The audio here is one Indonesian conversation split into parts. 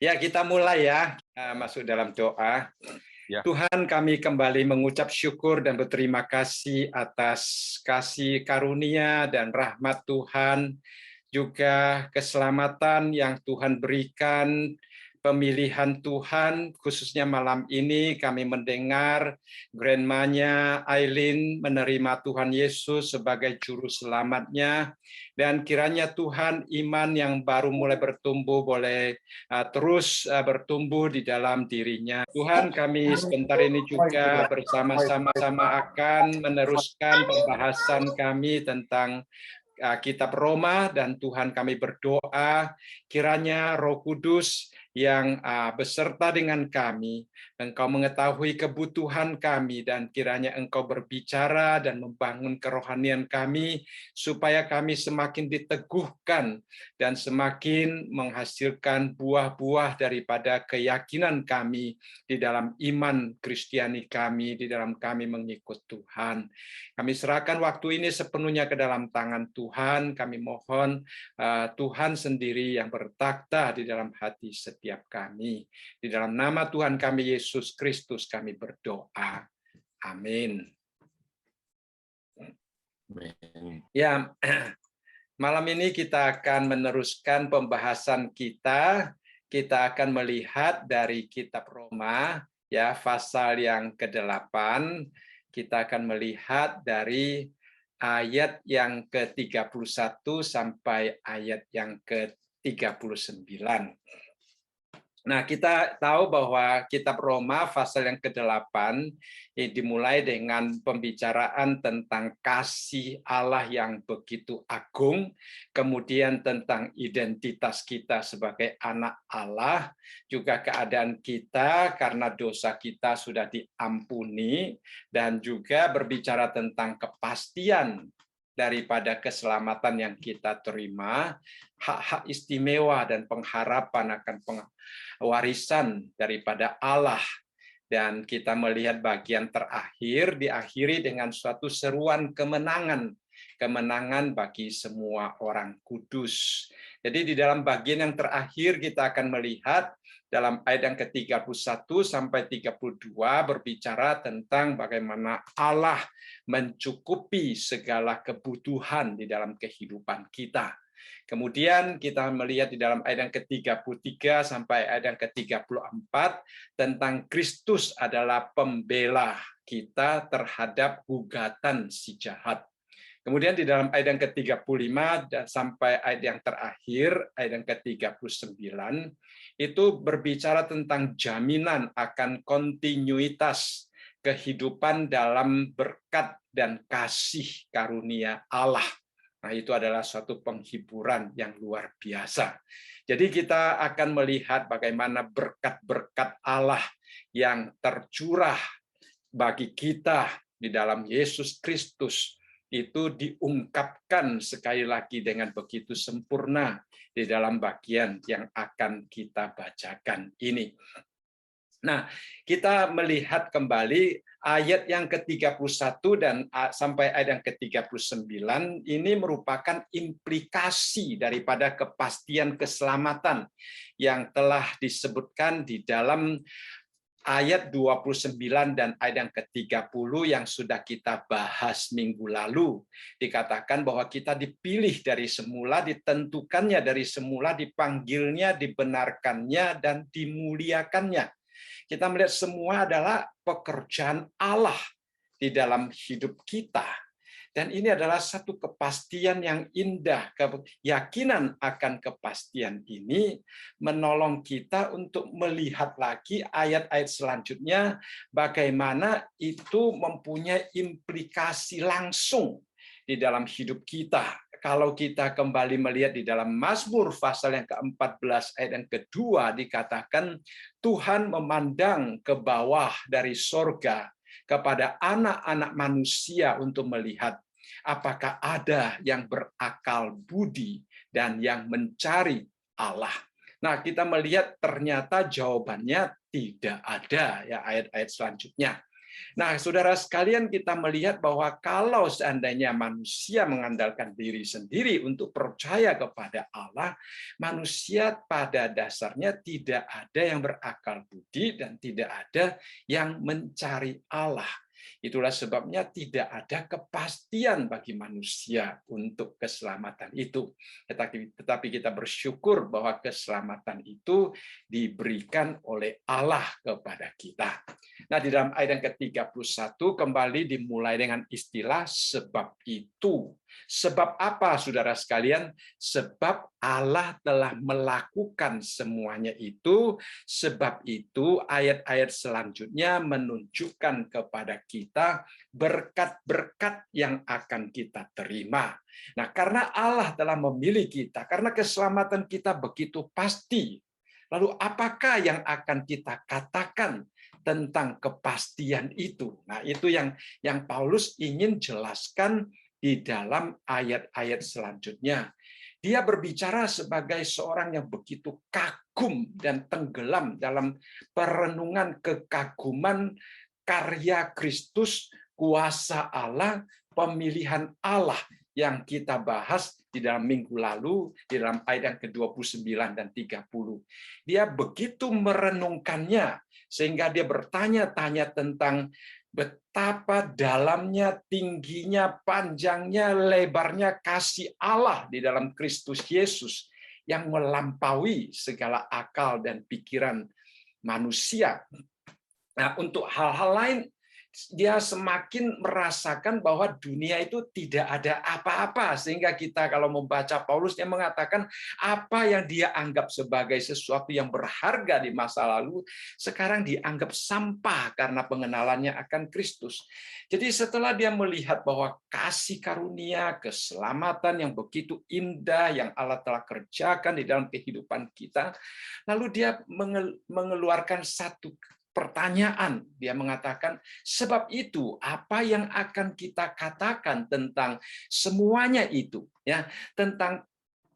Ya, kita mulai ya, masuk dalam doa. Ya. Tuhan, kami kembali mengucap syukur dan berterima kasih atas kasih karunia dan rahmat Tuhan, juga keselamatan yang Tuhan berikan, pemilihan Tuhan, khususnya malam ini kami mendengar grandmanya Aileen menerima Tuhan Yesus sebagai juru selamatnya, dan kiranya Tuhan iman yang baru mulai bertumbuh boleh terus bertumbuh di dalam dirinya. Tuhan, kami sebentar ini juga bersama-sama akan meneruskan pembahasan kami tentang Kitab Roma, dan Tuhan kami berdoa kiranya Roh Kudus yang beserta dengan kami, Engkau mengetahui kebutuhan kami, dan kiranya Engkau berbicara dan membangun kerohanian kami supaya kami semakin diteguhkan dan semakin menghasilkan buah-buah daripada keyakinan kami di dalam iman Kristiani kami, di dalam kami mengikut Tuhan. Kami serahkan waktu ini sepenuhnya ke dalam tangan Tuhan. Kami mohon Tuhan sendiri yang bertakhta di dalam hati setiap kami. Di dalam nama Tuhan kami Yesus Kristus kami berdoa. Amin. Ya, malam ini kita akan meneruskan pembahasan kita. Kita akan melihat dari Kitab Roma, ya, pasal yang ke-8. Kita akan melihat dari ayat yang ke-31 sampai ayat yang ke-39. Nah, kita tahu bahwa Kitab Roma pasal yang ke-8 dimulai dengan pembicaraan tentang kasih Allah yang begitu agung, kemudian tentang identitas kita sebagai anak Allah, juga keadaan kita karena dosa kita sudah diampuni, dan juga berbicara tentang kepastian daripada keselamatan yang kita terima, hak-hak istimewa dan pengharapan akan warisan daripada Allah. Dan kita melihat bagian terakhir diakhiri dengan suatu seruan kemenangan bagi semua orang kudus. Jadi di dalam bagian yang terakhir kita akan melihat dalam ayat yang ke-31 sampai 32 berbicara tentang bagaimana Allah mencukupi segala kebutuhan di dalam kehidupan kita. Kemudian kita melihat di dalam ayat yang ke-33 sampai ayat yang ke-34 tentang Kristus adalah pembela kita terhadap gugatan si jahat. Kemudian di dalam ayat yang ke-35 sampai ayat yang terakhir, ayat yang ke-39, itu berbicara tentang jaminan akan kontinuitas kehidupan dalam berkat dan kasih karunia Allah. Nah, itu adalah suatu penghiburan yang luar biasa. Jadi kita akan melihat bagaimana berkat-berkat Allah yang tercurah bagi kita di dalam Yesus Kristus itu diungkapkan sekali lagi dengan begitu sempurna di dalam bagian yang akan kita bacakan ini. Nah, kita melihat kembali ayat yang ke-31 dan sampai ayat yang ke-39 ini merupakan implikasi daripada kepastian keselamatan yang telah disebutkan di dalam ayat 29 dan ayat yang ke-30 yang sudah kita bahas minggu lalu. Dikatakan bahwa kita dipilih dari semula, ditentukannya dari semula, dipanggilnya, dibenarkannya, dan dimuliakannya. Kita melihat semua adalah pekerjaan Allah di dalam hidup kita. Dan ini adalah satu kepastian yang indah. Keyakinan akan kepastian ini menolong kita untuk melihat lagi ayat-ayat selanjutnya, bagaimana itu mempunyai implikasi langsung di dalam hidup kita. Kalau kita kembali melihat di dalam Mazmur pasal yang ke-14 ayat yang kedua, dikatakan Tuhan memandang ke bawah dari sorga kepada anak-anak manusia untuk melihat apakah ada yang berakal budi dan yang mencari Allah. Nah, kita melihat ternyata jawabannya tidak ada, ya, ayat-ayat selanjutnya. Nah, saudara sekalian, kita melihat bahwa kalau seandainya manusia mengandalkan diri sendiri untuk percaya kepada Allah, manusia pada dasarnya tidak ada yang berakal budi dan tidak ada yang mencari Allah. Itulah sebabnya tidak ada kepastian bagi manusia untuk keselamatan itu. Tetapi kita bersyukur bahwa keselamatan itu diberikan oleh Allah kepada kita. Nah, di dalam ayat yang ke-31 kembali dimulai dengan istilah sebab itu. Sebab apa, saudara sekalian? Sebab Allah telah melakukan semuanya itu. Sebab itu ayat-ayat selanjutnya menunjukkan kepada kita berkat-berkat yang akan kita terima. Nah, karena Allah telah memilih kita, karena keselamatan kita begitu pasti, lalu apakah yang akan kita katakan tentang kepastian itu? Nah, itu yang Paulus ingin jelaskan di dalam ayat-ayat selanjutnya. Dia berbicara sebagai seorang yang begitu kagum dan tenggelam dalam perenungan kekaguman karya Kristus, kuasa Allah, pemilihan Allah yang kita bahas di dalam minggu lalu, di dalam ayat yang ke-29 dan 30. Dia begitu merenungkannya, sehingga dia bertanya-tanya tentang betapa dalamnya, tingginya, panjangnya, lebarnya kasih Allah di dalam Kristus Yesus yang melampaui segala akal dan pikiran manusia. Nah, untuk hal-hal lain, dia semakin merasakan bahwa dunia itu tidak ada apa-apa, sehingga kita kalau membaca Paulus, dia mengatakan apa yang dia anggap sebagai sesuatu yang berharga di masa lalu sekarang dianggap sampah karena pengenalannya akan Kristus. Jadi setelah dia melihat bahwa kasih karunia, keselamatan yang begitu indah yang Allah telah kerjakan di dalam kehidupan kita, lalu dia mengeluarkan satu pertanyaan. Dia mengatakan, sebab itu apa yang akan kita katakan tentang semuanya itu, ya, tentang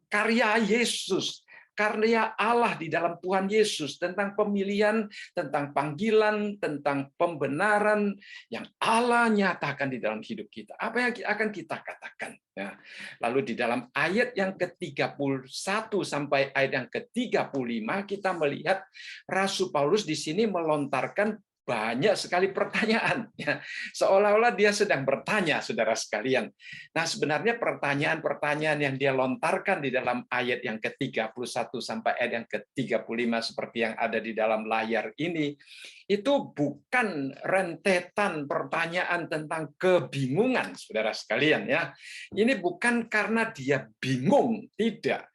karya Yesus, karya Allah di dalam Tuhan Yesus, tentang pemilihan, tentang panggilan, tentang pembenaran yang Allah nyatakan di dalam hidup kita. Apa yang akan kita katakan? Ya. Lalu di dalam ayat yang ke-31 sampai ayat yang ke-35 kita melihat Rasul Paulus di sini melontarkan banyak sekali pertanyaan, ya. Seolah-olah dia sedang bertanya, saudara sekalian. Nah, sebenarnya pertanyaan-pertanyaan yang dia lontarkan di dalam ayat yang ke-31 sampai ayat yang ke-35 seperti yang ada di dalam layar ini, itu bukan rentetan pertanyaan tentang kebingungan, saudara sekalian, ya. Ini bukan karena dia bingung, tidak.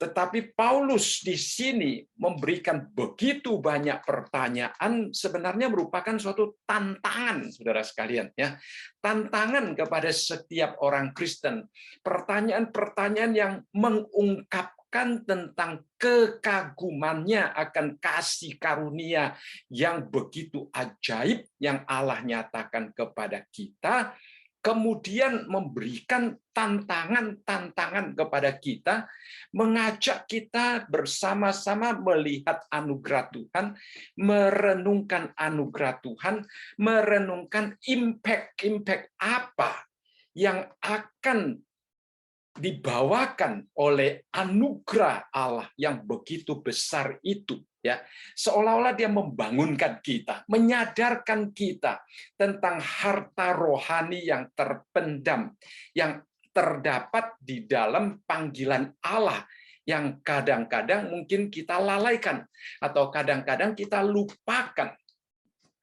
Tetapi Paulus di sini memberikan begitu banyak pertanyaan, sebenarnya merupakan suatu tantangan, saudara sekalian, ya. Tantangan kepada setiap orang Kristen. Pertanyaan-pertanyaan yang mengungkapkan tentang kekagumannya akan kasih karunia yang begitu ajaib yang Allah nyatakan kepada kita, kemudian memberikan tantangan-tantangan kepada kita, mengajak kita bersama-sama melihat anugerah Tuhan, merenungkan anugerah Tuhan, merenungkan impact apa yang akan dibawakan oleh anugerah Allah yang begitu besar itu, ya. Seolah-olah dia membangunkan kita, menyadarkan kita tentang harta rohani yang terpendam, yang terdapat di dalam panggilan Allah yang kadang-kadang mungkin kita lalaikan atau kadang-kadang kita lupakan.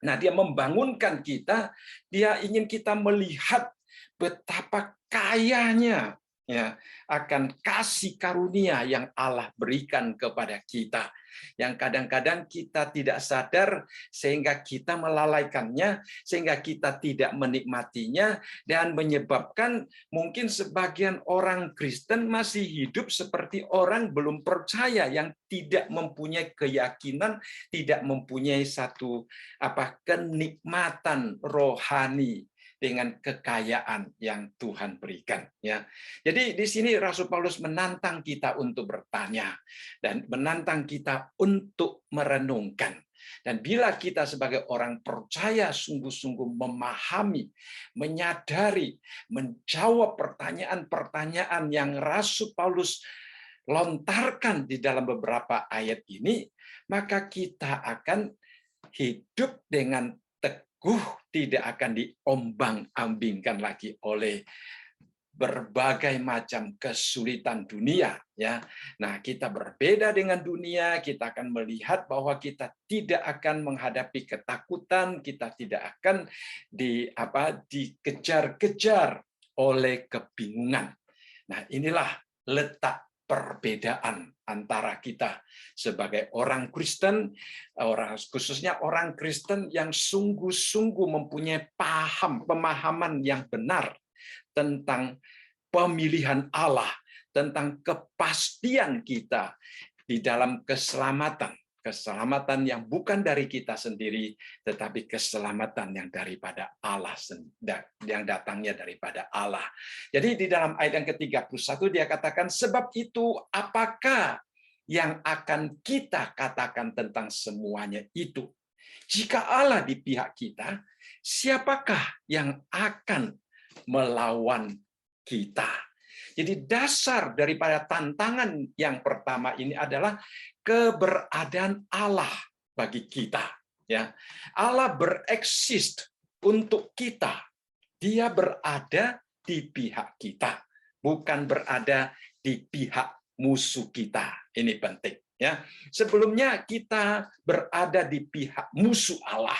Nah, dia membangunkan kita, dia ingin kita melihat betapa kayanya, ya, akan kasih karunia yang Allah berikan kepada kita, yang kadang-kadang kita tidak sadar sehingga kita melalaikannya, sehingga kita tidak menikmatinya, dan menyebabkan mungkin sebagian orang Kristen masih hidup seperti orang belum percaya yang tidak mempunyai keyakinan, tidak mempunyai satu kenikmatan rohani dengan kekayaan yang Tuhan berikan, ya. Jadi di sini Rasul Paulus menantang kita untuk bertanya dan menantang kita untuk merenungkan. Dan bila kita sebagai orang percaya sungguh-sungguh memahami, menyadari, menjawab pertanyaan-pertanyaan yang Rasul Paulus lontarkan di dalam beberapa ayat ini, maka kita akan hidup dengan teguh, tidak akan diombang-ambingkan lagi oleh berbagai macam kesulitan dunia, ya. Nah, kita berbeda dengan dunia, kita akan melihat bahwa kita tidak akan menghadapi ketakutan, kita tidak akan dikejar-kejar oleh kebingungan. Nah, inilah letak perbedaan antara kita sebagai orang Kristen, khususnya orang Kristen yang sungguh-sungguh mempunyai pemahaman yang benar tentang pemilihan Allah, tentang kepastian kita di dalam keselamatan. Keselamatan yang bukan dari kita sendiri, tetapi keselamatan yang daripada Allah, yang datangnya daripada Allah. Jadi di dalam ayat yang ke-31 dia katakan, sebab itu apakah yang akan kita katakan tentang semuanya itu? Jika Allah di pihak kita, siapakah yang akan melawan kita? Jadi dasar daripada tantangan yang pertama ini adalah keberadaan Allah bagi kita. Ya, Allah bereksis untuk kita. Dia berada di pihak kita, bukan berada di pihak musuh kita. Ini penting. Ya, sebelumnya kita berada di pihak musuh Allah.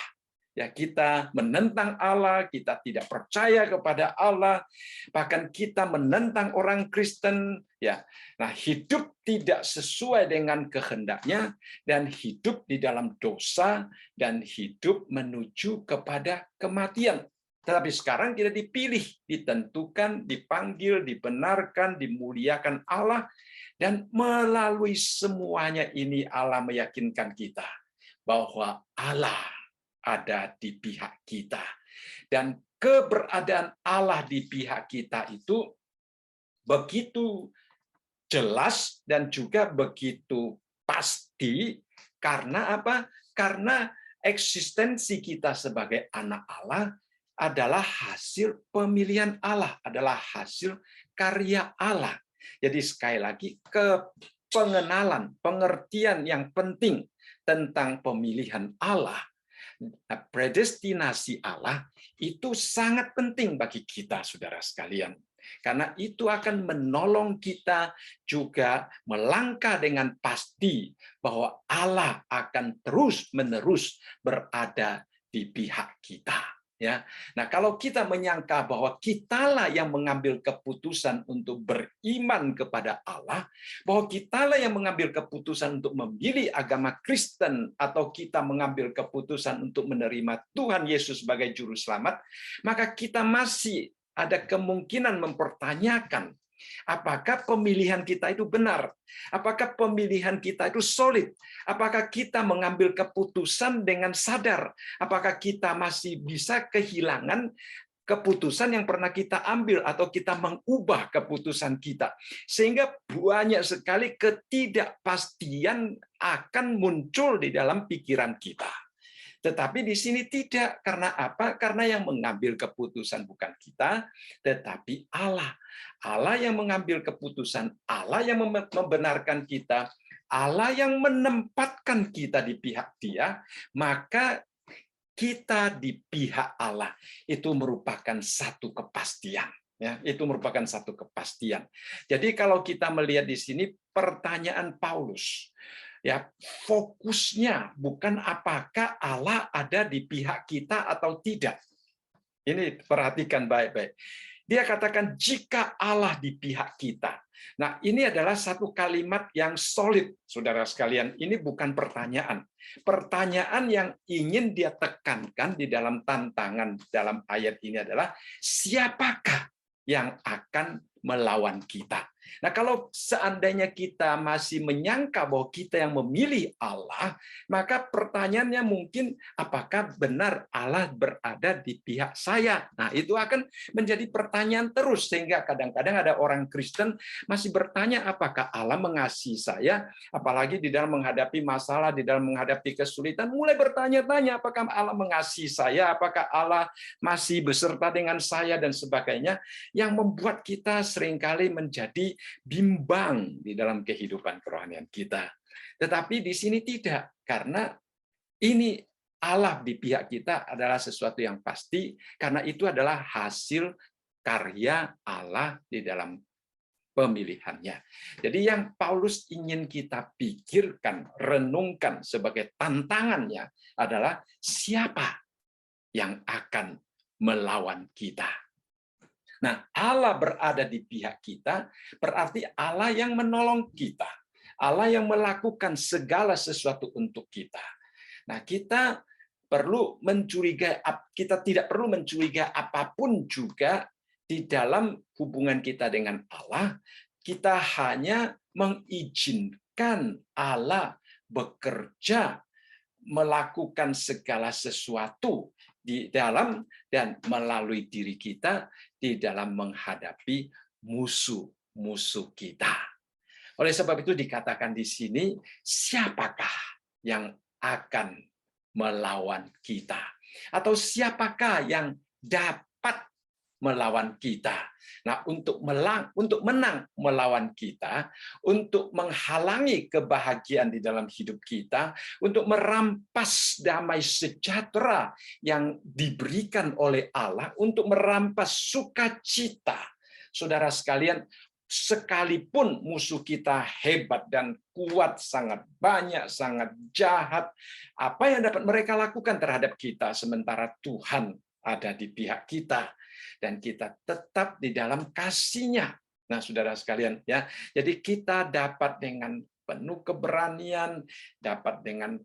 Ya, kita menentang Allah, kita tidak percaya kepada Allah, bahkan kita menentang orang Kristen, ya. Nah, hidup tidak sesuai dengan kehendaknya dan hidup di dalam dosa dan hidup menuju kepada kematian. Tetapi sekarang kita dipilih, ditentukan, dipanggil, dibenarkan, dimuliakan Allah, dan melalui semuanya ini Allah meyakinkan kita bahwa Allah ada di pihak kita. Dan keberadaan Allah di pihak kita itu begitu jelas dan juga begitu pasti. Karena apa? Karena eksistensi kita sebagai anak Allah adalah hasil pemilihan Allah, adalah hasil karya Allah. Jadi sekali lagi, pengenalan, pengertian yang penting tentang pemilihan Allah, predestinasi Allah itu sangat penting bagi kita, saudara sekalian. Karena itu akan menolong kita juga melangkah dengan pasti bahwa Allah akan terus-menerus berada di pihak kita. Ya, nah kalau kita menyangka bahwa kitalah yang mengambil keputusan untuk beriman kepada Allah, bahwa kitalah yang mengambil keputusan untuk memilih agama Kristen, atau kita mengambil keputusan untuk menerima Tuhan Yesus sebagai juru selamat, maka kita masih ada kemungkinan mempertanyakan apakah pemilihan kita itu benar, apakah pemilihan kita itu solid, apakah kita mengambil keputusan dengan sadar, apakah kita masih bisa kehilangan keputusan yang pernah kita ambil atau kita mengubah keputusan kita. Sehingga banyak sekali ketidakpastian akan muncul di dalam pikiran kita. Tetapi di sini tidak. Karena apa? Karena yang mengambil keputusan bukan kita, tetapi Allah. Allah yang mengambil keputusan, Allah yang membenarkan kita, Allah yang menempatkan kita di pihak Dia, maka kita di pihak Allah. Itu merupakan satu kepastian. Ya, itu merupakan satu kepastian. Jadi kalau kita melihat di sini pertanyaan Paulus, ya, fokusnya bukan apakah Allah ada di pihak kita atau tidak. Ini perhatikan baik-baik. Dia katakan jika Allah di pihak kita. Nah, ini adalah satu kalimat yang solid, saudara sekalian. Ini bukan pertanyaan. Pertanyaan yang ingin dia tekankan di dalam tantangan dalam ayat ini adalah siapakah yang akan melawan kita? Nah, kalau seandainya kita masih menyangka bahwa kita yang memilih Allah, maka pertanyaannya mungkin apakah benar Allah berada di pihak saya? Nah, itu akan menjadi pertanyaan terus sehingga kadang-kadang ada orang Kristen masih bertanya apakah Allah mengasihi saya, apalagi di dalam menghadapi masalah, di dalam menghadapi kesulitan, mulai bertanya-tanya apakah Allah mengasihi saya, apakah Allah masih beserta dengan saya dan sebagainya, yang membuat kita seringkali menjadi bimbang di dalam kehidupan kerohanian kita. Tetapi di sini tidak, karena ini Allah di pihak kita adalah sesuatu yang pasti, karena itu adalah hasil karya Allah di dalam pemilihannya. Jadi yang Paulus ingin kita pikirkan, renungkan sebagai tantangannya adalah siapa yang akan melawan kita. Nah, Allah berada di pihak kita, berarti Allah yang menolong kita. Allah yang melakukan segala sesuatu untuk kita. Nah, kita tidak perlu mencurigai apapun juga di dalam hubungan kita dengan Allah. Kita hanya mengizinkan Allah bekerja, melakukan segala sesuatu di dalam dan melalui diri kita di dalam menghadapi musuh-musuh kita. Oleh sebab itu dikatakan di sini, siapakah yang akan melawan kita? Atau siapakah yang dapat melawan kita? Nah, untuk menang melawan kita, untuk menghalangi kebahagiaan di dalam hidup kita, untuk merampas damai sejahtera yang diberikan oleh Allah, untuk merampas sukacita. Saudara sekalian, sekalipun musuh kita hebat dan kuat, sangat banyak, sangat jahat, apa yang dapat mereka lakukan terhadap kita sementara Tuhan ada di pihak kita dan kita tetap di dalam kasih-Nya. Nah, saudara sekalian, ya. Jadi kita dapat dengan penuh keberanian, dapat dengan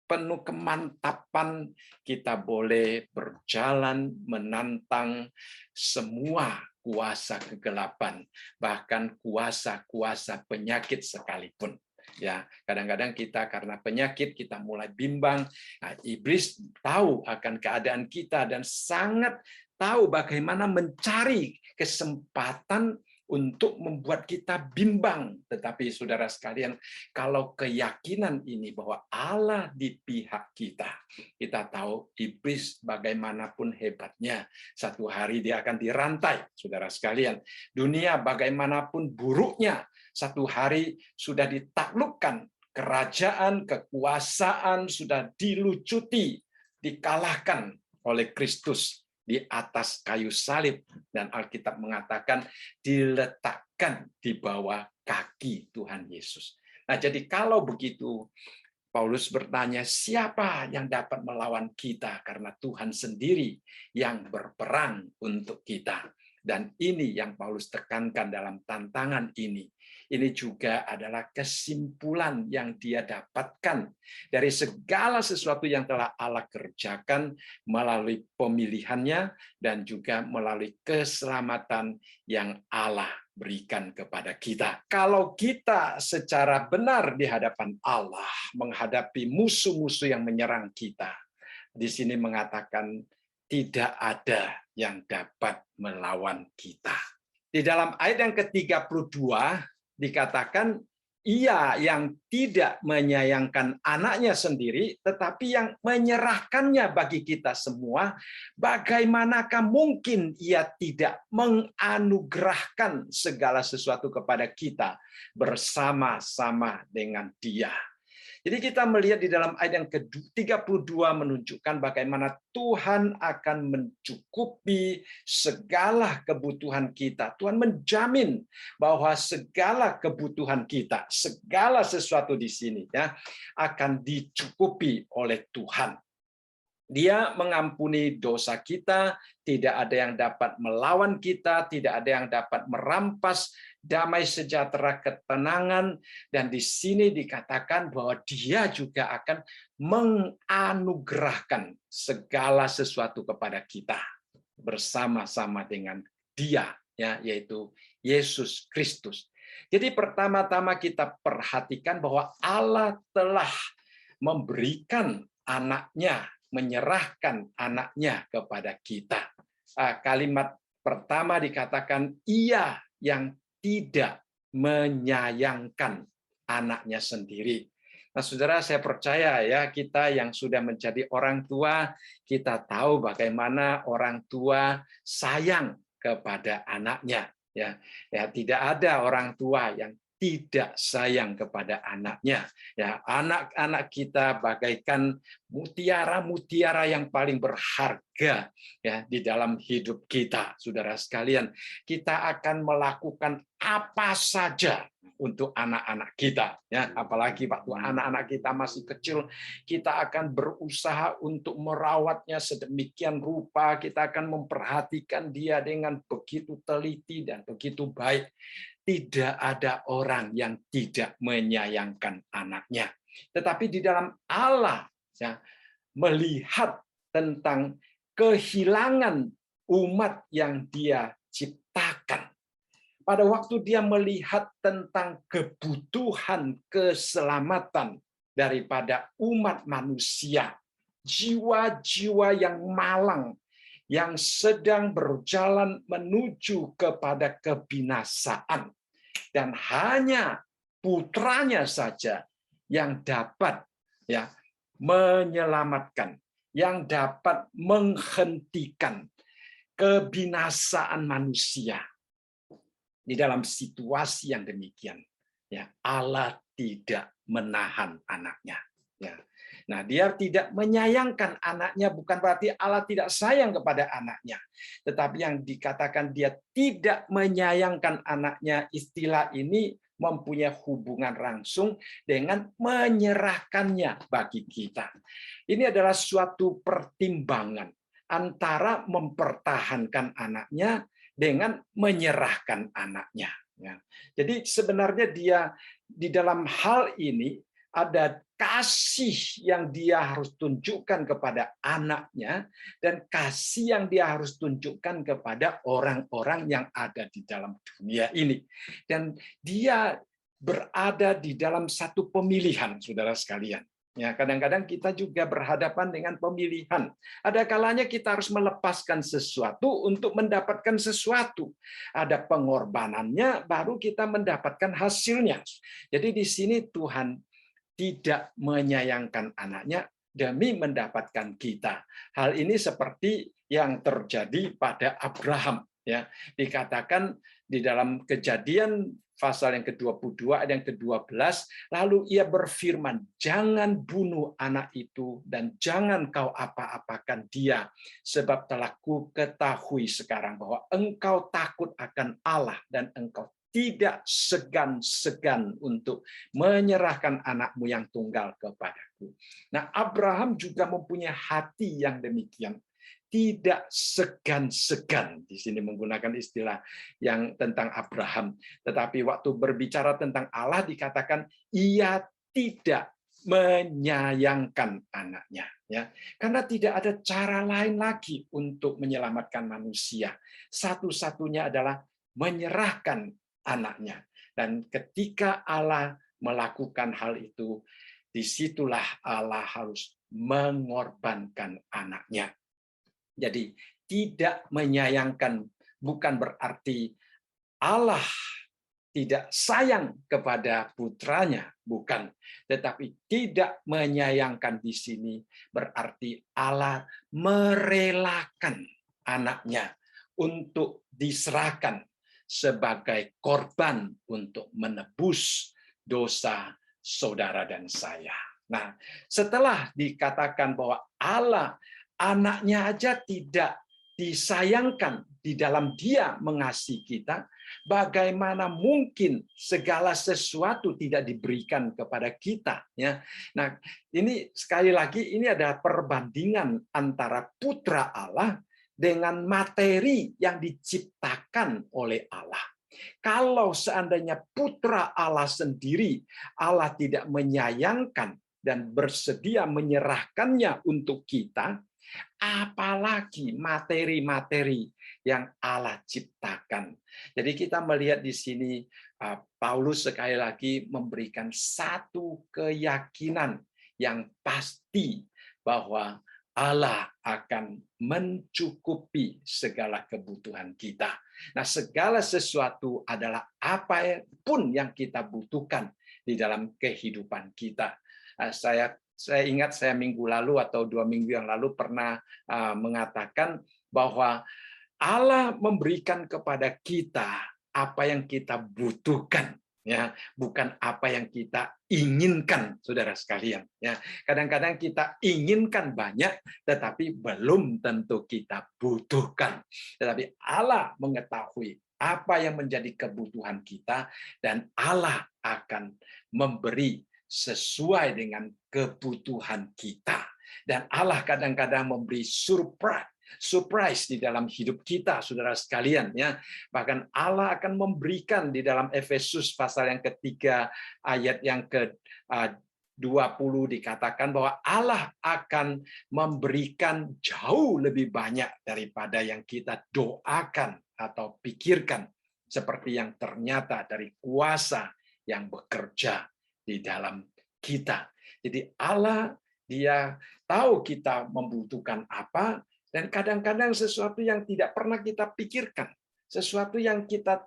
penuh kemantapan, kita boleh berjalan menantang semua kuasa kegelapan, bahkan kuasa-kuasa penyakit sekalipun. Ya, kadang-kadang kita karena penyakit kita mulai bimbang. Nah, iblis tahu akan keadaan kita dan sangat tahu bagaimana mencari kesempatan untuk membuat kita bimbang. Tetapi saudara sekalian, kalau keyakinan ini bahwa Allah di pihak kita, kita tahu iblis bagaimanapun hebatnya, satu hari dia akan dirantai, saudara sekalian. Dunia bagaimanapun buruknya, satu hari sudah ditaklukkan. Kerajaan, kekuasaan sudah dilucuti, dikalahkan oleh Kristus di atas kayu salib, dan Alkitab mengatakan diletakkan di bawah kaki Tuhan Yesus. Nah, jadi kalau begitu Paulus bertanya, siapa yang dapat melawan kita? Karena Tuhan sendiri yang berperang untuk kita. Dan ini yang Paulus tekankan dalam tantangan ini. Ini juga adalah kesimpulan yang dia dapatkan dari segala sesuatu yang telah Allah kerjakan melalui pemilihannya dan juga melalui keselamatan yang Allah berikan kepada kita. Kalau kita secara benar di hadapan Allah menghadapi musuh-musuh yang menyerang kita, di sini mengatakan tidak ada yang dapat melawan kita. Di dalam ayat yang ke-32 dikatakan ia yang tidak menyayangkan anaknya sendiri, tetapi yang menyerahkannya bagi kita semua, bagaimanakah mungkin ia tidak menganugerahkan segala sesuatu kepada kita bersama-sama dengan Dia. Jadi kita melihat di dalam ayat yang ke-32 menunjukkan bagaimana Tuhan akan mencukupi segala kebutuhan kita. Tuhan menjamin bahwa segala kebutuhan kita, segala sesuatu di sini ya akan dicukupi oleh Tuhan. Dia mengampuni dosa kita, tidak ada yang dapat melawan kita, tidak ada yang dapat merampas damai sejahtera ketenangan, dan di sini dikatakan bahwa Dia juga akan menganugerahkan segala sesuatu kepada kita bersama-sama dengan Dia, ya, yaitu Yesus Kristus. Jadi pertama-tama kita perhatikan bahwa Allah telah memberikan anaknya, menyerahkan anaknya kepada kita. Kalimat pertama dikatakan ia yang tidak menyayangkan anaknya sendiri. Nah, saudara, saya percaya ya, kita yang sudah menjadi orang tua, kita tahu bagaimana orang tua sayang kepada anaknya. Ya, tidak ada orang tua yang tidak sayang kepada anaknya. Ya, anak-anak kita bagaikan mutiara-mutiara yang paling berharga ya di dalam hidup kita, saudara sekalian. Kita akan melakukan apa saja untuk anak-anak kita, ya. Apalagi waktu anak-anak kita masih kecil, kita akan berusaha untuk merawatnya sedemikian rupa. Kita akan memperhatikan dia dengan begitu teliti dan begitu baik. Tidak ada orang yang tidak menyayangkan anaknya. Tetapi di dalam Allah ya, melihat tentang kehilangan umat yang dia ciptakan. Pada waktu dia melihat tentang kebutuhan keselamatan daripada umat manusia, jiwa-jiwa yang malang, yang sedang berjalan menuju kepada kebinasaan, dan hanya putranya saja yang dapat ya menyelamatkan, yang dapat menghentikan kebinasaan manusia. Di dalam situasi yang demikian, ya Allah tidak menahan anaknya. Ya. Nah, dia tidak menyayangkan anaknya, bukan berarti Allah tidak sayang kepada anaknya. Tetapi yang dikatakan dia tidak menyayangkan anaknya, istilah ini mempunyai hubungan langsung dengan menyerahkannya bagi kita. Ini adalah suatu pertimbangan antara mempertahankan anaknya dengan menyerahkan anaknya. Jadi sebenarnya dia di dalam hal ini ada kasih yang dia harus tunjukkan kepada anaknya dan kasih yang dia harus tunjukkan kepada orang-orang yang ada di dalam dunia ini. Dan dia berada di dalam satu pemilihan, saudara sekalian. Ya, kadang-kadang kita juga berhadapan dengan pemilihan. Ada kalanya kita harus melepaskan sesuatu untuk mendapatkan sesuatu. Ada pengorbanannya, baru kita mendapatkan hasilnya. Jadi di sini Tuhan tidak menyayangkan anaknya demi mendapatkan kita. Hal ini seperti yang terjadi pada Abraham. Ya, dikatakan di dalam Kejadian pasal yang ke-22 ayat yang ke-12, lalu ia berfirman, jangan bunuh anak itu dan jangan kau apa-apakan dia, sebab telah ku ketahui sekarang bahwa engkau takut akan Allah dan engkau tidak segan-segan untuk menyerahkan anakmu yang tunggal kepadaku. Nah, Abraham juga mempunyai hati yang demikian. Tidak segan-segan, di sini menggunakan istilah yang tentang Abraham. Tetapi waktu berbicara tentang Allah dikatakan ia tidak menyayangkan anaknya, ya, karena tidak ada cara lain lagi untuk menyelamatkan manusia. Satu-satunya adalah menyerahkan anaknya. Dan ketika Allah melakukan hal itu, disitulah Allah harus mengorbankan anaknya. Jadi tidak menyayangkan bukan berarti Allah tidak sayang kepada putranya, bukan. Tetapi tidak menyayangkan di sini berarti Allah merelakan anaknya untuk diserahkan sebagai korban untuk menebus dosa saudara dan saya. Nah, setelah dikatakan bahwa Allah anaknya aja tidak disayangkan di dalam dia mengasihi kita, bagaimana mungkin segala sesuatu tidak diberikan kepada kita, ya. Nah, ini sekali lagi ini adalah perbandingan antara putra Allah dengan materi yang diciptakan oleh Allah. Kalau seandainya putra Allah sendiri Allah tidak menyayangkan dan bersedia menyerahkannya untuk kita, apalagi materi-materi yang Allah ciptakan. Jadi kita melihat di sini Paulus sekali lagi memberikan satu keyakinan yang pasti bahwa Allah akan mencukupi segala kebutuhan kita. Nah, segala sesuatu adalah apapun yang kita butuhkan di dalam kehidupan kita. Saya ingat saya minggu lalu atau 2 minggu yang lalu pernah mengatakan bahwa Allah memberikan kepada kita apa yang kita butuhkan, ya, bukan apa yang kita inginkan, saudara sekalian. Ya, kadang-kadang kita inginkan banyak, tetapi belum tentu kita butuhkan. Tetapi Allah mengetahui apa yang menjadi kebutuhan kita, dan Allah akan memberi sesuai dengan kebutuhan kita. Dan Allah kadang-kadang memberi surprise di dalam hidup kita, saudara sekalian, ya. Bahkan Allah akan memberikan di dalam Efesus pasal yang ketiga ayat yang ke-20 dikatakan bahwa Allah akan memberikan jauh lebih banyak daripada yang kita doakan atau pikirkan, seperti yang ternyata dari kuasa yang bekerja di dalam kita. Jadi Allah, Dia tahu kita membutuhkan apa, dan kadang-kadang sesuatu yang tidak pernah kita pikirkan, sesuatu yang kita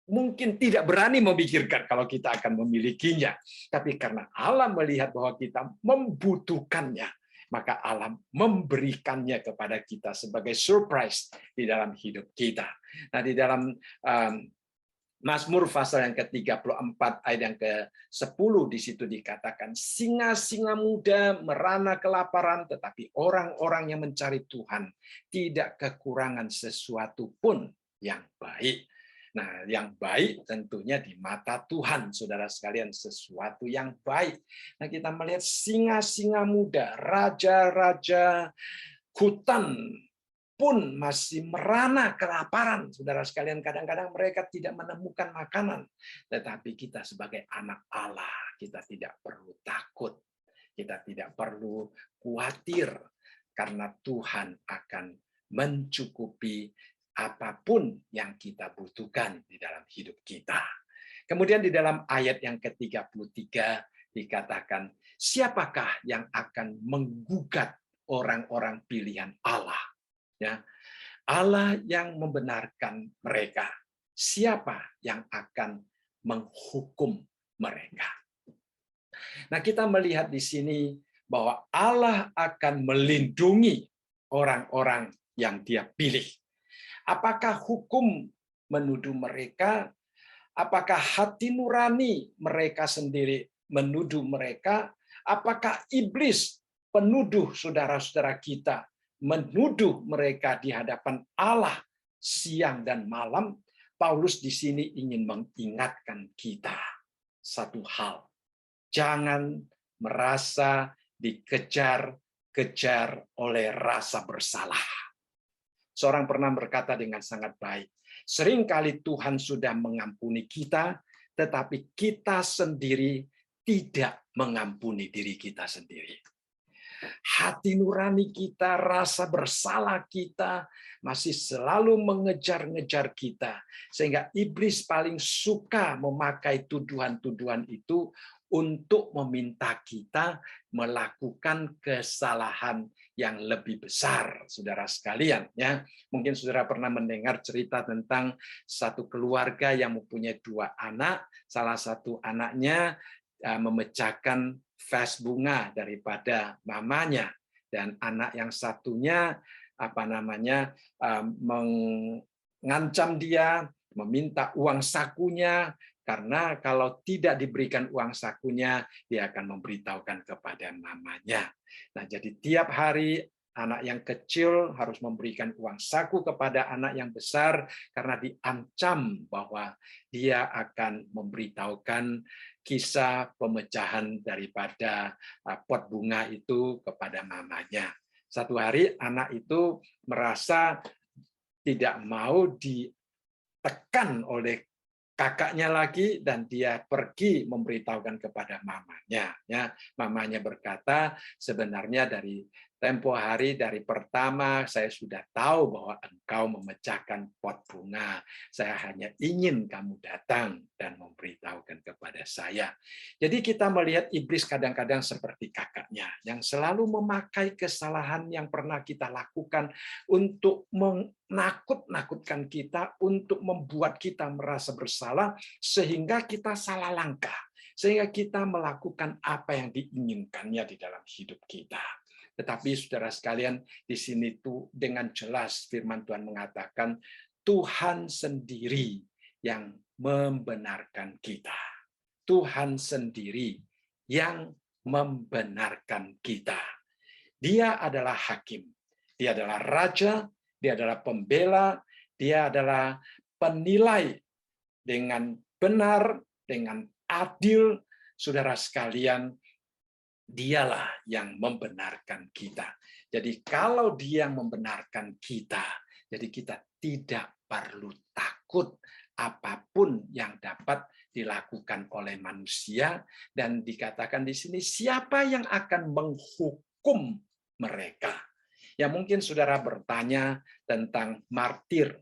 mungkin tidak berani memikirkan kalau kita akan memilikinya. Tapi karena Allah melihat bahwa kita membutuhkannya, maka Allah memberikannya kepada kita sebagai surprise di dalam hidup kita. Nah, di dalam Mazmur pasal yang ke-34 ayat yang ke-10 di situ dikatakan, singa-singa muda merana kelaparan, tetapi orang-orang yang mencari Tuhan tidak kekurangan sesuatu pun yang baik. Nah, yang baik tentunya di mata Tuhan, saudara sekalian, sesuatu yang baik. Nah, kita melihat singa-singa muda, raja-raja hutan pun masih merana kelaparan, saudara sekalian. Kadang-kadang mereka tidak menemukan makanan, tetapi kita sebagai anak Allah, kita tidak perlu takut, kita tidak perlu khawatir, karena Tuhan akan mencukupi apapun yang kita butuhkan di dalam hidup kita. Kemudian di dalam ayat yang ke-33 dikatakan, siapakah yang akan menggugat orang-orang pilihan Allah? Ya, Allah yang membenarkan mereka. Siapa yang akan menghukum mereka? Nah, kita melihat di sini bahwa Allah akan melindungi orang-orang yang Dia pilih. Apakah hukum menuduh mereka? Apakah hati nurani mereka sendiri menuduh mereka? Apakah iblis penuduh saudara-saudara kita menuduh mereka di hadapan Allah siang dan malam? Paulus di sini ingin mengingatkan kita satu hal. Jangan merasa dikejar-kejar oleh rasa bersalah. Seorang pernah berkata dengan sangat baik, seringkali Tuhan sudah mengampuni kita, tetapi kita sendiri tidak mengampuni diri kita sendiri. Hati nurani kita, rasa bersalah kita masih selalu mengejar-ngejar kita, sehingga iblis paling suka memakai tuduhan-tuduhan itu untuk meminta kita melakukan kesalahan yang lebih besar, saudara sekalian. Ya, mungkin saudara pernah mendengar cerita tentang satu keluarga yang mempunyai 2 anak, salah satu anaknya memecahkan vas bunga daripada mamanya, dan anak yang satunya mengancam dia, meminta uang sakunya, karena kalau tidak diberikan uang sakunya, dia akan memberitahukan kepada mamanya. Nah, jadi tiap hari anak yang kecil harus memberikan uang saku kepada anak yang besar, karena diancam bahwa dia akan memberitahukan kisah pemecahan daripada pot bunga itu kepada mamanya. Satu hari anak itu merasa tidak mau ditekan oleh kakaknya lagi, dan dia pergi memberitahukan kepada mamanya. Ya, mamanya berkata, sebenarnya dari Tempo hari dari pertama saya sudah tahu bahwa engkau memecahkan pot bunga. Saya hanya ingin kamu datang dan memberitahukan kepada saya. Jadi kita melihat iblis kadang-kadang seperti kakaknya yang selalu memakai kesalahan yang pernah kita lakukan untuk menakut-nakutkan kita, untuk membuat kita merasa bersalah sehingga kita salah langkah, sehingga kita melakukan apa yang diinginkannya di dalam hidup kita. Tetapi saudara sekalian, di sini tuh dengan jelas firman Tuhan mengatakan Tuhan sendiri yang membenarkan kita. Tuhan sendiri yang membenarkan kita. Dia adalah hakim, dia adalah raja, dia adalah pembela, dia adalah penilai dengan benar, dengan adil. Saudara sekalian, dialah yang membenarkan kita. Jadi kalau dia membenarkan kita, jadi kita tidak perlu takut apapun yang dapat dilakukan oleh manusia, dan dikatakan di sini siapa yang akan menghukum mereka. Ya mungkin saudara bertanya tentang martir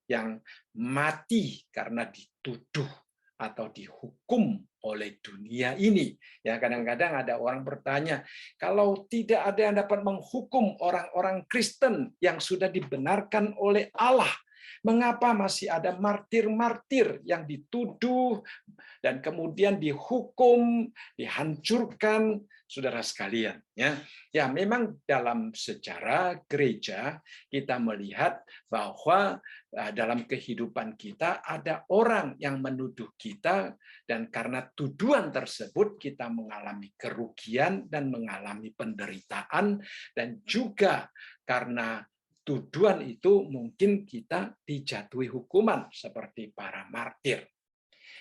yang mati karena dituduh atau dihukum oleh dunia ini. Ya kadang-kadang ada orang bertanya, kalau tidak ada yang dapat menghukum orang-orang Kristen yang sudah dibenarkan oleh Allah, mengapa masih ada martir-martir yang dituduh dan kemudian dihukum, dihancurkan, saudara sekalian? Ya, memang dalam sejarah gereja kita melihat bahwa dalam kehidupan kita ada orang yang menuduh kita, dan karena tuduhan tersebut kita mengalami kerugian dan mengalami penderitaan, dan juga karena tuduhan itu mungkin kita dijatuhi hukuman seperti para martir.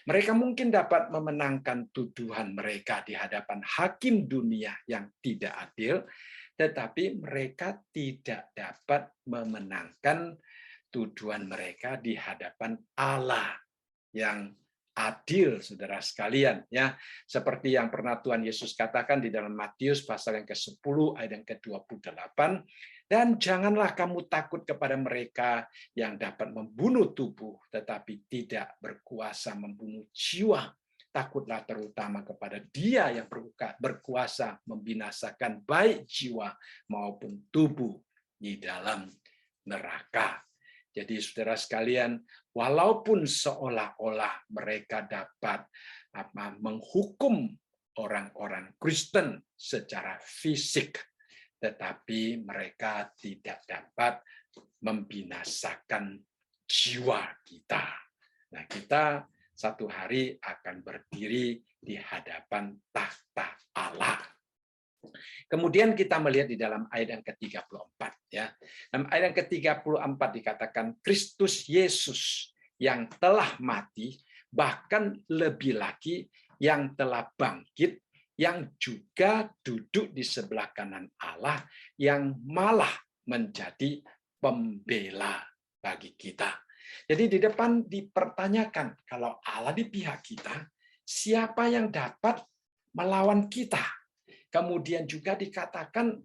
Mereka mungkin dapat memenangkan tuduhan mereka di hadapan hakim dunia yang tidak adil, tetapi mereka tidak dapat memenangkan tuduhan mereka di hadapan Allah yang adil, saudara sekalian. Ya, seperti yang pernah Tuhan Yesus katakan di dalam Matius pasal yang ke-10 ayat yang ke-28, dan janganlah kamu takut kepada mereka yang dapat membunuh tubuh tetapi tidak berkuasa membunuh jiwa. Takutlah terutama kepada Dia yang berkuasa membinasakan baik jiwa maupun tubuh di dalam neraka. Jadi saudara sekalian, walaupun seolah-olah mereka dapat menghukum orang-orang Kristen secara fisik, tetapi mereka tidak dapat membinasakan jiwa kita. Nah, kita satu hari akan berdiri di hadapan tahta Allah. Kemudian kita melihat di dalam ayat yang ke-34 ya. Dalam ayat yang ke-34 dikatakan Kristus Yesus yang telah mati, bahkan lebih lagi yang telah bangkit, yang juga duduk di sebelah kanan Allah, yang malah menjadi pembela bagi kita. Jadi di depan dipertanyakan, kalau Allah di pihak kita, siapa yang dapat melawan kita? Kemudian juga dikatakan,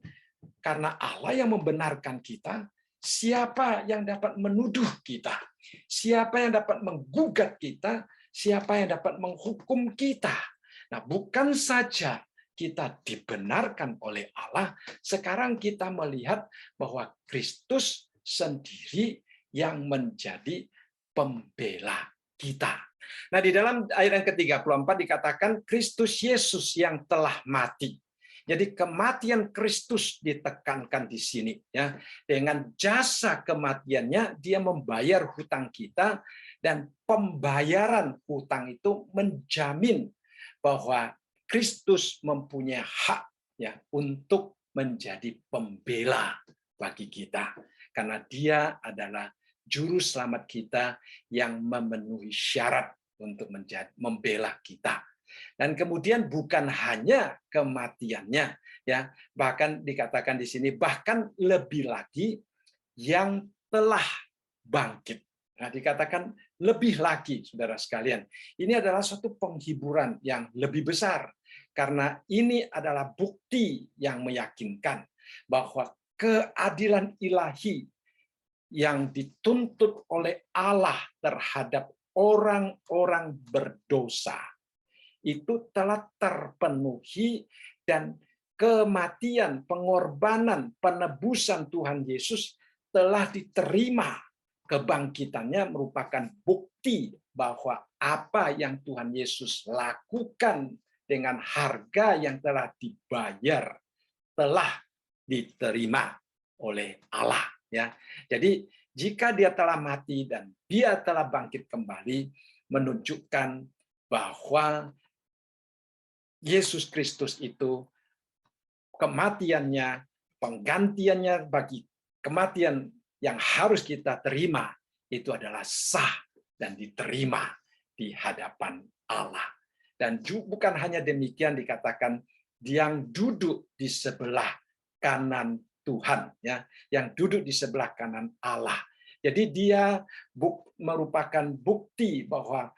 karena Allah yang membenarkan kita, siapa yang dapat menuduh kita? Siapa yang dapat menggugat kita? Siapa yang dapat menghukum kita? Nah, bukan saja kita dibenarkan oleh Allah, sekarang kita melihat bahwa Kristus sendiri yang menjadi pembela kita. Nah, di dalam ayat yang ke-34 dikatakan Kristus Yesus yang telah mati. Jadi kematian Kristus ditekankan di sini ya. Dengan jasa kematiannya dia membayar hutang kita, dan pembayaran hutang itu menjamin bahwa Kristus mempunyai hak ya untuk menjadi pembela bagi kita, karena dia adalah juru selamat kita yang memenuhi syarat untuk membela kita. Dan kemudian bukan hanya kematiannya ya, bahkan dikatakan di sini bahkan lebih lagi yang telah bangkit. Nah, dikatakan lebih lagi, saudara sekalian. Ini adalah suatu penghiburan yang lebih besar, karena ini adalah bukti yang meyakinkan bahwa keadilan ilahi yang dituntut oleh Allah terhadap orang-orang berdosa itu telah terpenuhi, dan kematian, pengorbanan, penebusan Tuhan Yesus telah diterima. Kebangkitannya merupakan bukti bahwa apa yang Tuhan Yesus lakukan dengan harga yang telah dibayar telah diterima oleh Allah, ya. Jadi jika dia telah mati dan dia telah bangkit kembali, menunjukkan bahwa Yesus Kristus itu kematiannya, penggantiannya bagi kematian yang harus kita terima itu adalah sah dan diterima di hadapan Allah. Dan bukan hanya demikian, dikatakan yang duduk di sebelah kanan Tuhan, ya, yang duduk di sebelah kanan Allah. Jadi dia merupakan bukti bahwa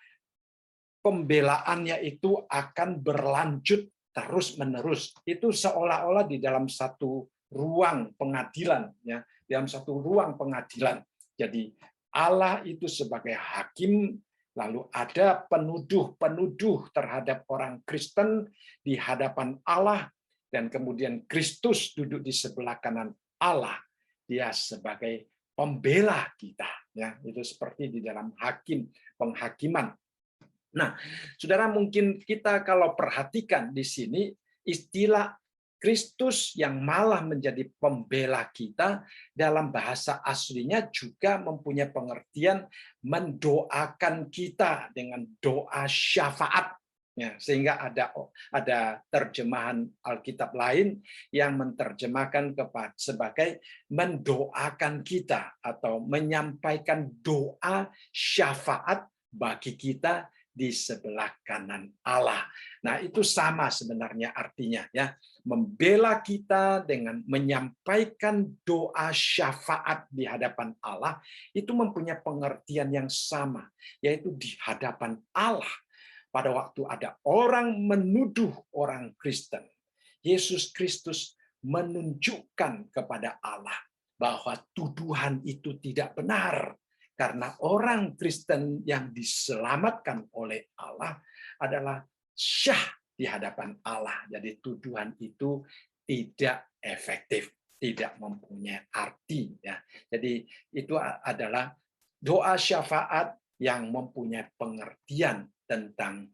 pembelaannya itu akan berlanjut terus-menerus. Itu seolah-olah di dalam satu ruang pengadilan, ya, dalam satu ruang pengadilan. Jadi Allah itu sebagai hakim, lalu ada penuduh-penuduh terhadap orang Kristen di hadapan Allah, dan kemudian Kristus duduk di sebelah kanan Allah. Dia sebagai pembela kita, ya. Itu seperti di dalam penghakiman. Nah, saudara, mungkin kita kalau perhatikan di sini istilah Kristus yang malah menjadi pembela kita dalam bahasa aslinya juga mempunyai pengertian mendoakan kita dengan doa syafaat. Ya, sehingga ada terjemahan Alkitab lain yang menerjemahkan sebagai mendoakan kita atau menyampaikan doa syafaat bagi kita di sebelah kanan Allah. Nah, itu sama sebenarnya artinya, ya. Membela kita dengan menyampaikan doa syafaat di hadapan Allah itu mempunyai pengertian yang sama, yaitu di hadapan Allah. Pada waktu ada orang menuduh orang Kristen, Yesus Kristus menunjukkan kepada Allah bahwa tuduhan itu tidak benar. Karena orang Kristen yang diselamatkan oleh Allah adalah syah di hadapan Allah. Jadi tuduhan itu tidak efektif, tidak mempunyai arti. Ya. Jadi itu adalah doa syafaat yang mempunyai pengertian tentang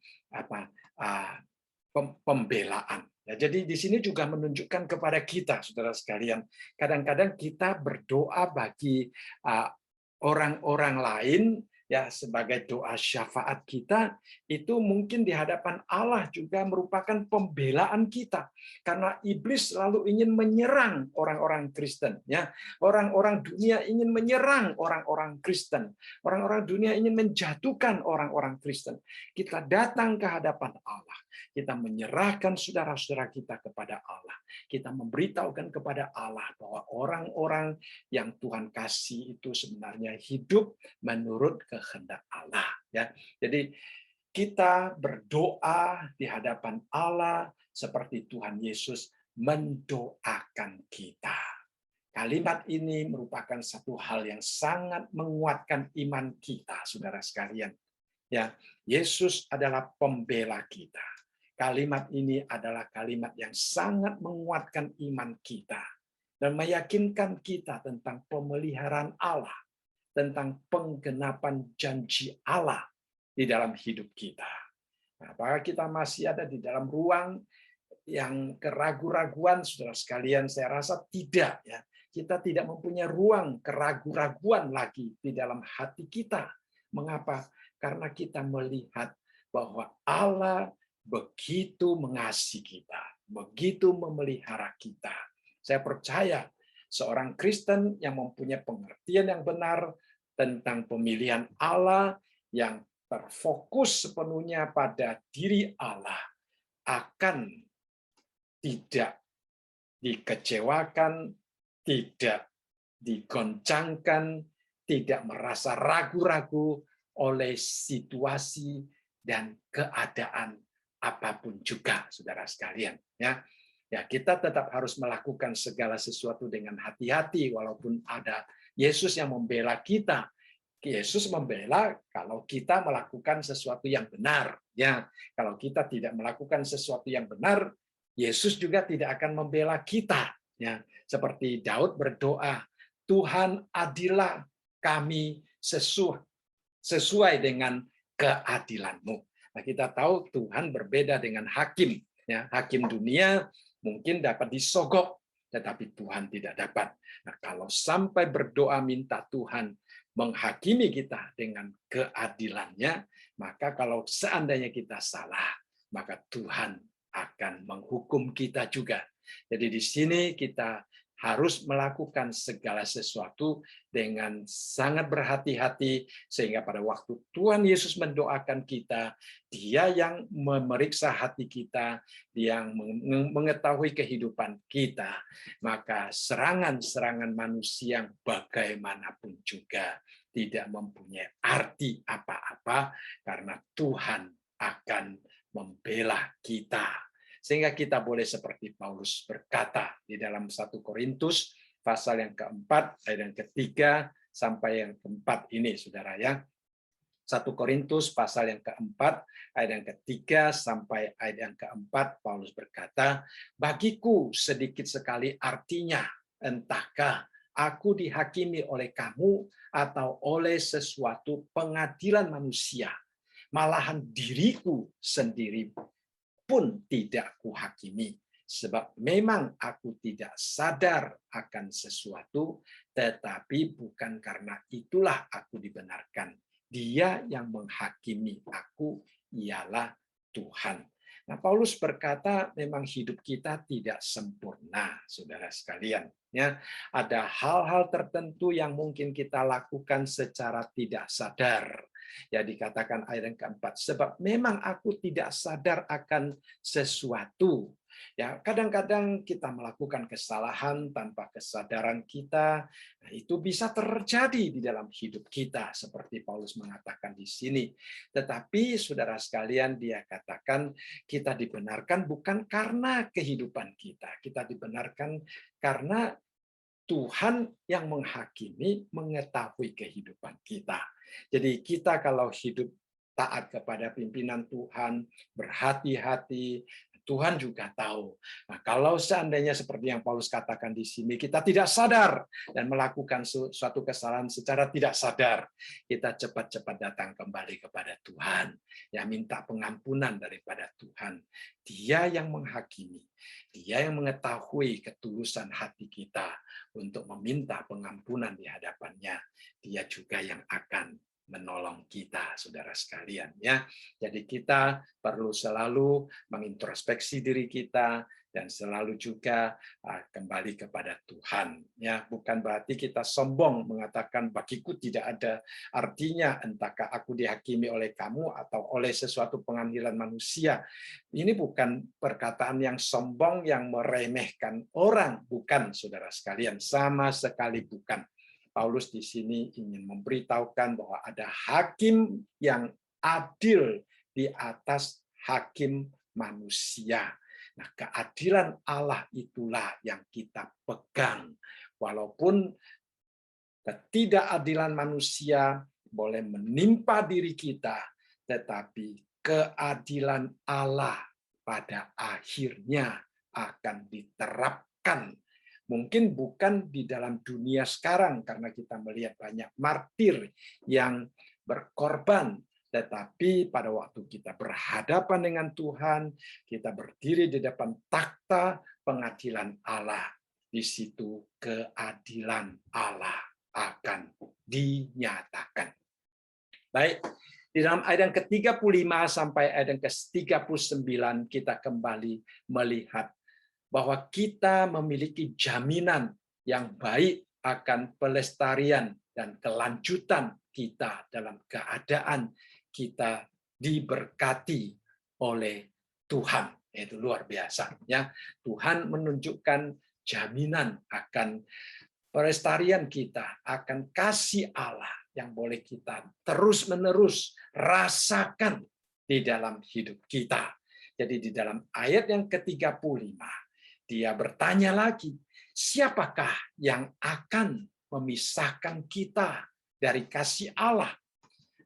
pembelaan. Ya, jadi di sini juga menunjukkan kepada kita, saudara sekalian, kadang-kadang kita berdoa bagi orang-orang lain, ya, sebagai doa syafaat kita, itu mungkin di hadapan Allah juga merupakan pembelaan kita, karena iblis selalu ingin menyerang orang-orang Kristen, ya. Orang-orang dunia ingin menyerang orang-orang Kristen, orang-orang dunia ingin menjatuhkan orang-orang Kristen. Kita datang ke hadapan Allah, kita menyerahkan saudara-saudara kita kepada Allah, kita memberitahukan kepada Allah bahwa orang-orang yang Tuhan kasih itu sebenarnya hidup menurut kehendak Allah, ya. Jadi kita berdoa di hadapan Allah seperti Tuhan Yesus mendoakan kita. Kalimat ini merupakan satu hal yang sangat menguatkan iman kita, saudara sekalian. Ya, Yesus adalah pembela kita. Kalimat ini adalah kalimat yang sangat menguatkan iman kita dan meyakinkan kita tentang pemeliharaan Allah, tentang penggenapan janji Allah di dalam hidup kita. Nah, apakah kita masih ada di dalam ruang yang keraguan-raguan, saudara sekalian? Saya rasa tidak, ya. Kita tidak mempunyai ruang keraguan-raguan lagi di dalam hati kita. Mengapa? Karena kita melihat bahwa Allah begitu mengasihi kita, begitu memelihara kita. Saya percaya seorang Kristen yang mempunyai pengertian yang benar tentang pemilihan Allah, yang terfokus sepenuhnya pada diri Allah, akan tidak dikecewakan, tidak digoncangkan, tidak merasa ragu-ragu oleh situasi dan keadaan apapun juga, saudara sekalian. Ya, Ya, kita tetap harus melakukan segala sesuatu dengan hati-hati walaupun ada Yesus yang membela kita. Yesus membela kalau kita melakukan sesuatu yang benar. Ya, kalau kita tidak melakukan sesuatu yang benar, Yesus juga tidak akan membela kita. Ya, seperti Daud berdoa, Tuhan adilah kami sesuai dengan keadilan-Mu. Nah, kita tahu Tuhan berbeda dengan hakim. Ya, hakim dunia mungkin dapat disogok, tetapi Tuhan tidak dapat. Nah, kalau sampai berdoa minta Tuhan menghakimi kita dengan keadilannya, maka kalau seandainya kita salah, maka Tuhan akan menghukum kita juga. Jadi di sini kita harus melakukan segala sesuatu dengan sangat berhati-hati, sehingga pada waktu Tuhan Yesus mendoakan kita, Dia yang memeriksa hati kita, Dia yang mengetahui kehidupan kita, maka serangan-serangan manusia yang bagaimanapun juga tidak mempunyai arti apa-apa, karena Tuhan akan membela kita. Sehingga kita boleh seperti Paulus berkata di dalam 1 Korintus pasal yang keempat, ayat yang ketiga sampai yang keempat ini, saudara ya. 1 Korintus pasal yang keempat, ayat yang ketiga sampai ayat yang keempat, Paulus berkata, bagiku sedikit sekali artinya, entahkah aku dihakimi oleh kamu atau oleh sesuatu pengadilan manusia. Malahan diriku sendiri pun tidak kuhakimi, sebab memang aku tidak sadar akan sesuatu, tetapi bukan karena itulah aku dibenarkan. Dia yang menghakimi aku ialah Tuhan. Nah, Paulus berkata memang hidup kita tidak sempurna, saudara sekalian. Ya, ada hal-hal tertentu yang mungkin kita lakukan secara tidak sadar. Ya, dikatakan ayat yang keempat, sebab memang aku tidak sadar akan sesuatu. Ya, kadang-kadang kita melakukan kesalahan tanpa kesadaran kita. Nah, itu bisa terjadi di dalam hidup kita, seperti Paulus mengatakan di sini. Tetapi saudara sekalian, dia katakan kita dibenarkan bukan karena kehidupan kita. Kita dibenarkan karena Tuhan yang menghakimi, mengetahui kehidupan kita. Jadi kita kalau hidup taat kepada pimpinan Tuhan, berhati-hati, Tuhan juga tahu. Nah, kalau seandainya seperti yang Paulus katakan di sini, kita tidak sadar dan melakukan suatu kesalahan secara tidak sadar, kita cepat-cepat datang kembali kepada Tuhan. Ya, minta pengampunan daripada Tuhan. Dia yang menghakimi, Dia yang mengetahui ketulusan hati kita untuk meminta pengampunan di hadapannya. Dia juga yang akan menolong kita, saudara sekalian, ya. Jadi kita perlu selalu mengintrospeksi diri kita dan selalu juga kembali kepada Tuhan, ya. Bukan berarti kita sombong mengatakan bagiku tidak ada artinya, entahkah aku dihakimi oleh kamu atau oleh sesuatu pengadilan manusia. Ini bukan perkataan yang sombong yang meremehkan orang, bukan, saudara sekalian, sama sekali bukan. Paulus di sini ingin memberitahukan bahwa ada hakim yang adil di atas hakim manusia. Nah, keadilan Allah itulah yang kita pegang. Walaupun ketidakadilan manusia boleh menimpa diri kita, tetapi keadilan Allah pada akhirnya akan diterapkan. Mungkin bukan di dalam dunia sekarang, karena kita melihat banyak martir yang berkorban, tetapi pada waktu kita berhadapan dengan Tuhan, kita berdiri di depan takhta pengadilan Allah. Di situ keadilan Allah akan dinyatakan. Baik, di dalam ayat yang ke-35 sampai ayat yang ke-39 kita kembali melihat bahwa kita memiliki jaminan yang baik akan pelestarian dan kelanjutan kita dalam keadaan kita diberkati oleh Tuhan. Itu luar biasa, ya. Tuhan menunjukkan jaminan akan pelestarian kita, akan kasih Allah yang boleh kita terus-menerus rasakan di dalam hidup kita. Jadi di dalam ayat yang ke-35 dia bertanya lagi, siapakah yang akan memisahkan kita dari kasih Allah?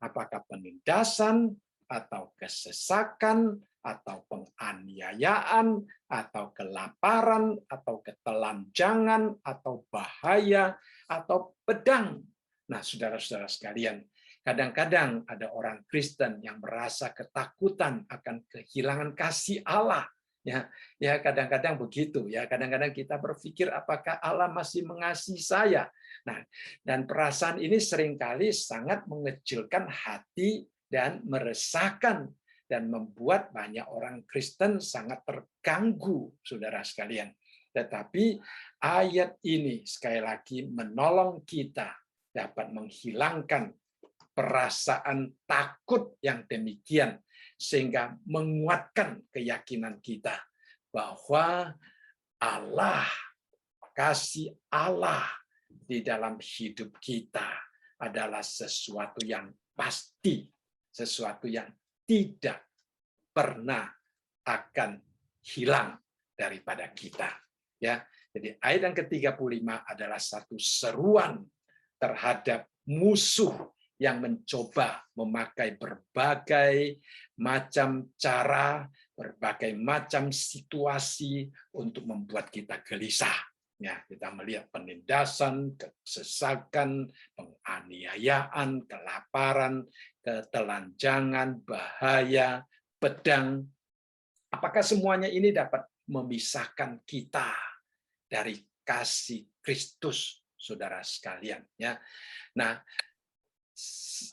Apakah penindasan, atau kesesakan, atau penganiayaan, atau kelaparan, atau ketelanjangan, atau bahaya, atau pedang. Nah, saudara-saudara sekalian, kadang-kadang ada orang Kristen yang merasa ketakutan akan kehilangan kasih Allah. Ya, kadang-kadang begitu. Ya, kadang-kadang kita berpikir apakah Allah masih mengasihi saya. Nah, dan perasaan ini seringkali sangat mengecilkan hati dan meresahkan dan membuat banyak orang Kristen sangat terganggu, saudara sekalian. Tetapi ayat ini sekali lagi menolong kita dapat menghilangkan perasaan takut yang demikian, sehingga menguatkan keyakinan kita bahwa Allah, kasih Allah di dalam hidup kita adalah sesuatu yang pasti, sesuatu yang tidak pernah akan hilang daripada kita. Ya, jadi ayat yang ke-35 adalah satu seruan terhadap musuh yang mencoba memakai berbagai macam cara, berbagai macam situasi untuk membuat kita gelisah. Ya, kita melihat penindasan, kesesakan, penganiayaan, kelaparan, ketelanjangan, bahaya, pedang. Apakah semuanya ini dapat memisahkan kita dari kasih Kristus, saudara sekalian? Ya, nah,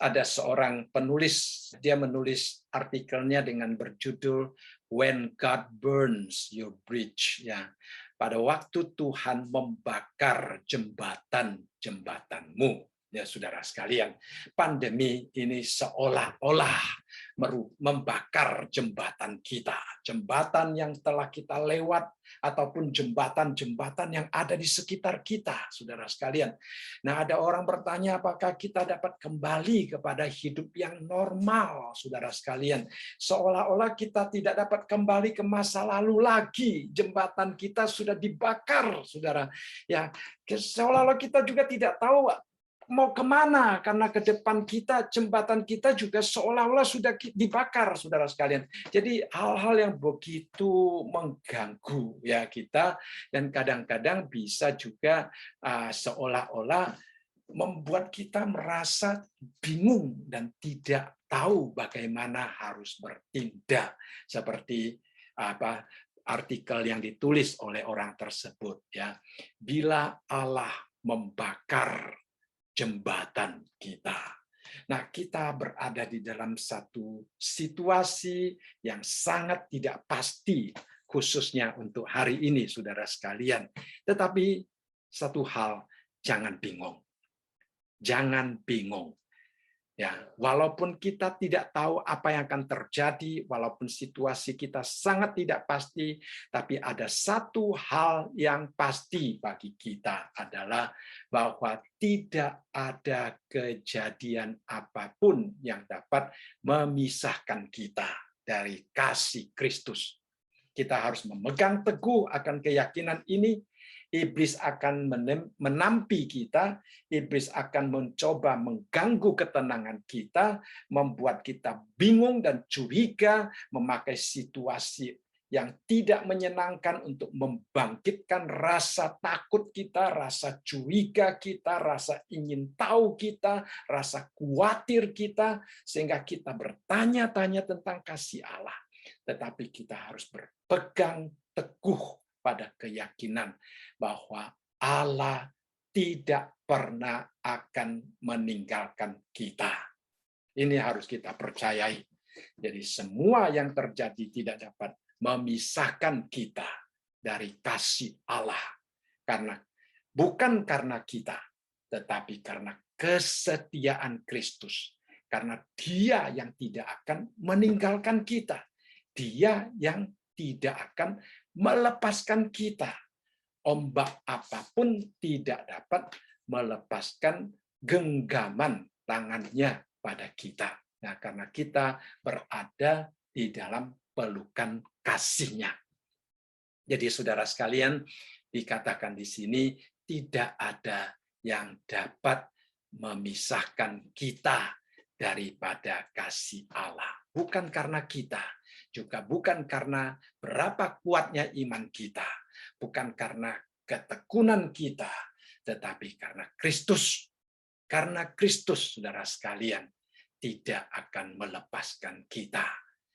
ada seorang penulis, dia menulis artikelnya dengan berjudul When God Burns Your Bridge. Ya, pada waktu Tuhan membakar jembatan-jembatanmu. Ya, saudara sekalian, pandemi ini seolah-olah membakar jembatan kita, jembatan yang telah kita lewat, ataupun jembatan-jembatan yang ada di sekitar kita, saudara sekalian. Nah, ada orang bertanya apakah kita dapat kembali kepada hidup yang normal, saudara sekalian. Seolah-olah kita tidak dapat kembali ke masa lalu lagi. Jembatan kita sudah dibakar, saudara. Ya, seolah-olah kita juga tidak tahu mau kemana, karena ke depan kita, jembatan kita juga seolah-olah sudah dibakar, saudara sekalian. Jadi hal-hal yang begitu mengganggu ya kita, dan kadang-kadang bisa juga seolah-olah membuat kita merasa bingung dan tidak tahu bagaimana harus bertindak, seperti artikel yang ditulis oleh orang tersebut. Ya, bila Allah membakar jembatan kita. Nah, kita berada di dalam satu situasi yang sangat tidak pasti, khususnya untuk hari ini, saudara sekalian. Tetapi satu hal, jangan bingung. Jangan bingung. Ya, walaupun kita tidak tahu apa yang akan terjadi, walaupun situasi kita sangat tidak pasti, tapi ada satu hal yang pasti bagi kita adalah bahwa tidak ada kejadian apapun yang dapat memisahkan kita dari kasih Kristus. Kita harus memegang teguh akan keyakinan ini. Iblis akan menampi kita, iblis akan mencoba mengganggu ketenangan kita, membuat kita bingung dan curiga, memakai situasi yang tidak menyenangkan untuk membangkitkan rasa takut kita, rasa curiga kita, rasa ingin tahu kita, rasa khawatir kita, sehingga kita bertanya-tanya tentang kasih Allah. Tetapi kita harus berpegang teguh pada keyakinan bahwa Allah tidak pernah akan meninggalkan kita. Ini harus kita percayai. Jadi semua yang terjadi tidak dapat memisahkan kita dari kasih Allah. Bukan karena kita, tetapi karena kesetiaan Kristus. Karena Dia yang tidak akan meninggalkan kita. Dia yang tidak akan melepaskan kita. Ombak apapun tidak dapat melepaskan genggaman tangannya pada kita. Nah, karena kita berada di dalam pelukan kasih-Nya. Jadi saudara sekalian, dikatakan di sini tidak ada yang dapat memisahkan kita daripada kasih Allah. Bukan karena kita, juga bukan karena berapa kuatnya iman kita, bukan karena ketekunan kita, tetapi karena Kristus. Karena Kristus, saudara sekalian, tidak akan melepaskan kita.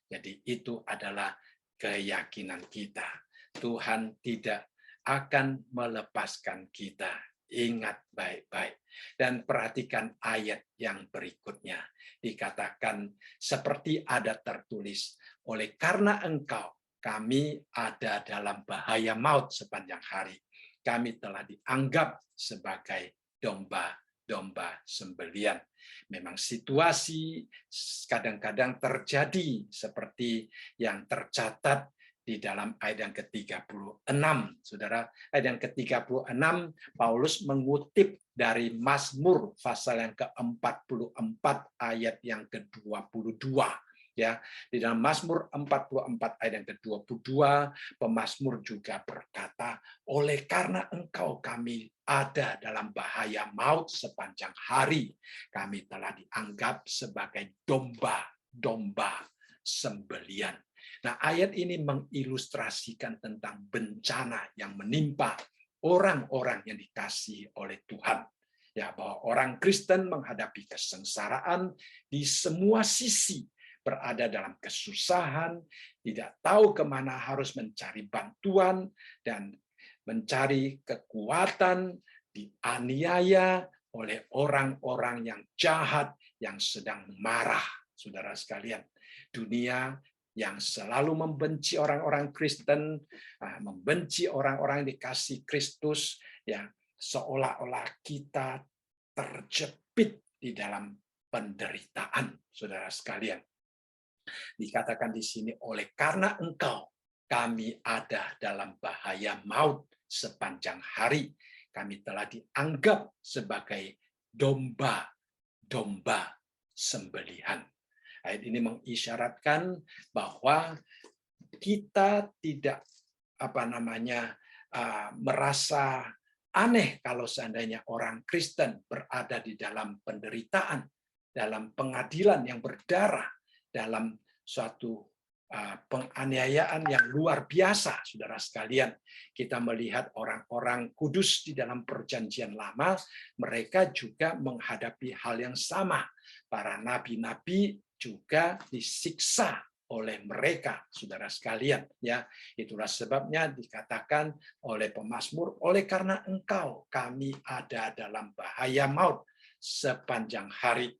Jadi itu adalah keyakinan kita. Tuhan tidak akan melepaskan kita. Ingat baik-baik. Dan perhatikan ayat yang berikutnya. Dikatakan seperti ada tertulis, oleh karena engkau, kami ada dalam bahaya maut sepanjang hari. Kami telah dianggap sebagai domba sembelian. Memang situasi kadang-kadang terjadi seperti yang tercatat di dalam ayat yang ke-36. Saudara, ayat yang ke-36 Paulus mengutip dari Mazmur pasal yang ke-44 ayat yang ke-22. Ya, di dalam Mazmur 44 ayat yang ke-22, pemazmur juga berkata, oleh karena engkau kami ada dalam bahaya maut sepanjang hari, kami telah dianggap sebagai domba sembelian. Nah, ayat ini mengilustrasikan tentang bencana yang menimpa orang-orang yang dikasihi oleh Tuhan. Ya, bahwa orang Kristen menghadapi kesengsaraan di semua sisi, berada dalam kesusahan, tidak tahu kemana harus mencari bantuan, dan mencari kekuatan, dianiaya oleh orang-orang yang jahat, yang sedang marah. Saudara sekalian, dunia yang selalu membenci orang-orang Kristen, membenci orang-orang yang dikasih Kristus, yang seolah-olah kita terjepit di dalam penderitaan, saudara sekalian. Dikatakan di sini, oleh karena engkau, kami ada dalam bahaya maut sepanjang hari. Kami telah dianggap sebagai domba sembelihan. Ayat ini mengisyaratkan bahwa kita tidak merasa aneh kalau seandainya orang Kristen berada di dalam penderitaan, dalam pengadilan yang berdarah, dalam suatu penganiayaan yang luar biasa, saudara sekalian. Kita melihat orang-orang kudus di dalam perjanjian lama, mereka juga menghadapi hal yang sama. Para nabi-nabi juga disiksa oleh mereka, saudara sekalian. Ya, itulah sebabnya dikatakan oleh pemazmur, oleh karena engkau kami ada dalam bahaya maut sepanjang hari.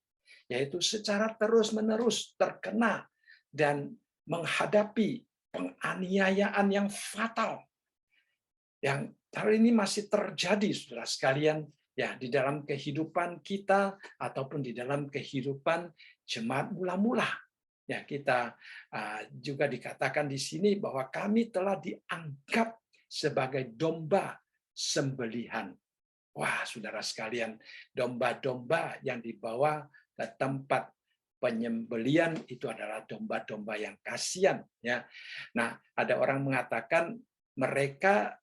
Yaitu secara terus-menerus terkena dan menghadapi penganiayaan yang fatal. Yang hal ini masih terjadi, saudara sekalian, ya, di dalam kehidupan kita ataupun di dalam kehidupan jemaat mula-mula. Ya, kita juga dikatakan di sini bahwa kami telah dianggap sebagai domba sembelihan. Wah, saudara sekalian, domba-domba yang dibawa ke tempat penyembelian itu adalah domba-domba yang kasihan. Ya, nah ada orang mengatakan mereka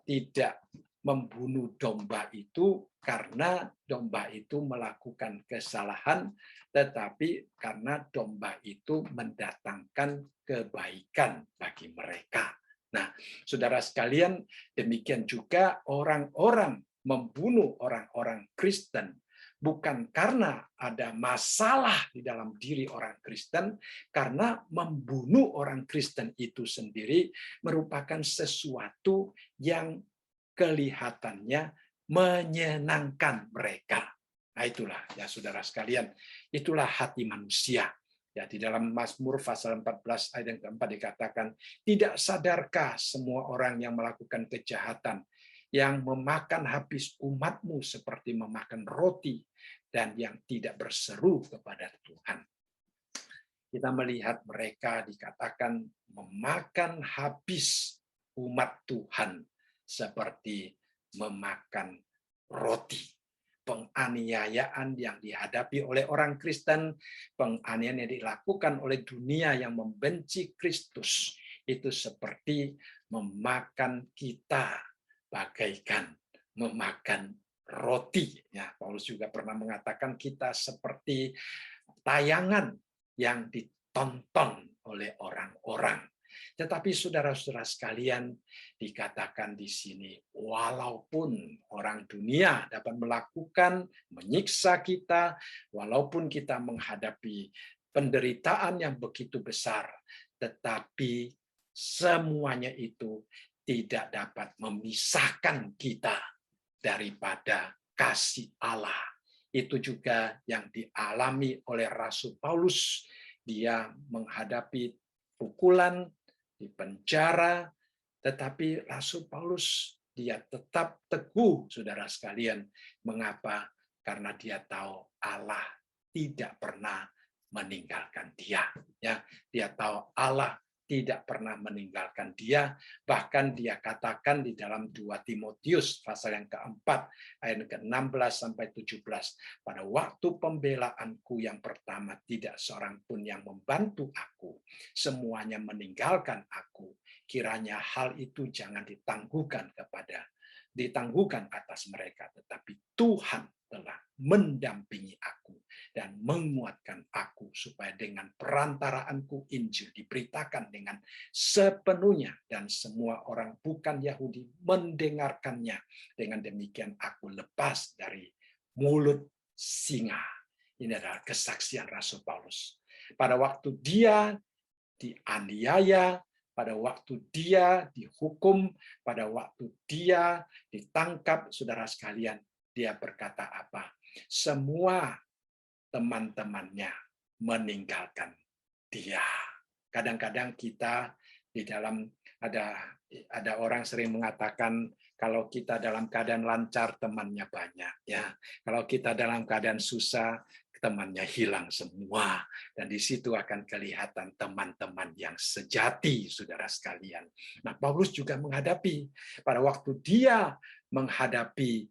tidak membunuh domba itu karena domba itu melakukan kesalahan, tetapi karena domba itu mendatangkan kebaikan bagi mereka. Nah, saudara sekalian, demikian juga orang-orang membunuh orang-orang Kristen bukan karena ada masalah di dalam diri orang Kristen, karena membunuh orang Kristen itu sendiri merupakan sesuatu yang kelihatannya menyenangkan mereka. Nah, itulah ya saudara sekalian, itulah hati manusia. Ya, di dalam Mazmur pasal 14 ayat yang keempat dikatakan, tidak sadarkah semua orang yang melakukan kejahatan, yang memakan habis umatmu seperti memakan roti, dan yang tidak berseru kepada Tuhan. Kita melihat mereka dikatakan memakan habis umat Tuhan seperti memakan roti. Penganiayaan yang dihadapi oleh orang Kristen, penganiayaan yang dilakukan oleh dunia yang membenci Kristus, itu seperti memakan kita bagaikan memakan roti. Ya, Paulus juga pernah mengatakan kita seperti tayangan yang ditonton oleh orang-orang. Tetapi saudara-saudara sekalian, dikatakan di sini, walaupun orang dunia dapat melakukan, menyiksa kita, walaupun kita menghadapi penderitaan yang begitu besar, tetapi semuanya itu tidak dapat memisahkan kita daripada kasih Allah. Itu juga yang dialami oleh Rasul Paulus. Dia menghadapi pukulan, di penjara, tetapi Rasul Paulus dia tetap teguh, saudara sekalian. Mengapa? Karena dia tahu Allah tidak pernah meninggalkan dia. Ya, dia tahu Allah tidak pernah meninggalkan dia. Bahkan dia katakan di dalam 2 Timotius pasal yang keempat, ayat ke-16 sampai 17. Pada waktu pembelaanku yang pertama, tidak seorang pun yang membantu aku. Semuanya meninggalkan aku. Kiranya hal itu jangan ditangguhkan atas mereka. Tetapi Tuhan telah mendampingi aku dan menguatkan aku supaya dengan perantaraanku Injil diberitakan dengan sepenuhnya dan semua orang bukan Yahudi mendengarkannya. Dengan demikian aku lepas dari mulut singa. Ini adalah kesaksian Rasul Paulus. Pada waktu dia dianiaya, pada waktu dia dihukum, pada waktu dia ditangkap, saudara sekalian, dia berkata apa? Semua teman-temannya meninggalkan dia. Kadang-kadang kita di dalam ada orang sering mengatakan kalau kita dalam keadaan lancar temannya banyak, ya. Kalau kita dalam keadaan susah temannya hilang semua, dan di situ akan kelihatan teman-teman yang sejati, saudara sekalian. Nah, Paulus juga menghadapi pada waktu dia menghadapi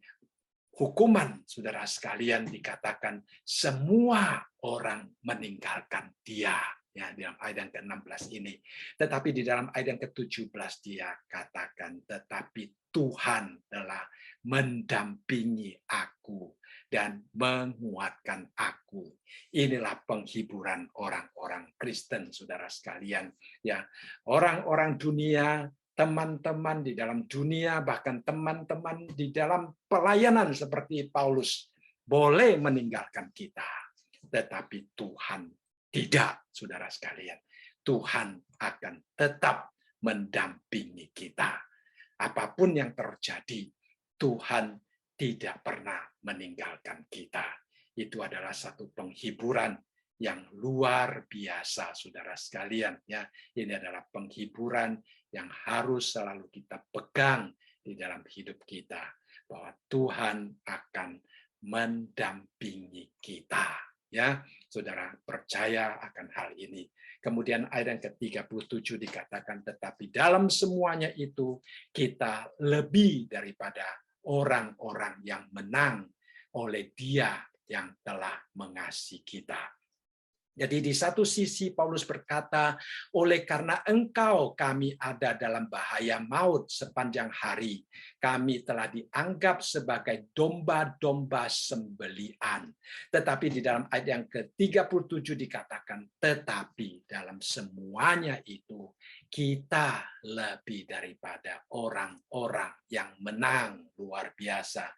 hukuman, saudara sekalian, dikatakan semua orang meninggalkan dia. Ya, di dalam ayat yang ke-16 ini. Tetapi di dalam ayat yang ke-17 dia katakan, tetapi Tuhan telah mendampingi aku dan menguatkan aku. Inilah penghiburan orang-orang Kristen, saudara sekalian. Ya, orang-orang dunia, teman-teman di dalam dunia, bahkan teman-teman di dalam pelayanan seperti Paulus, boleh meninggalkan kita. Tetapi Tuhan tidak, saudara sekalian. Tuhan akan tetap mendampingi kita. Apapun yang terjadi, Tuhan tidak pernah meninggalkan kita. Itu adalah satu penghiburan yang luar biasa, saudara sekalian. Ya, ini adalah penghiburan yang harus selalu kita pegang di dalam hidup kita, bahwa Tuhan akan mendampingi kita. Ya, saudara percaya akan hal ini. Kemudian ayat yang ke-37 dikatakan, tetapi dalam semuanya itu kita lebih daripada orang-orang yang menang oleh Dia yang telah mengasihi kita. Jadi di satu sisi Paulus berkata, oleh karena engkau kami ada dalam bahaya maut sepanjang hari. Kami telah dianggap sebagai domba-domba sembelian. Tetapi di dalam ayat yang ke-37 dikatakan, tetapi dalam semuanya itu kita lebih daripada orang-orang yang menang luar biasa.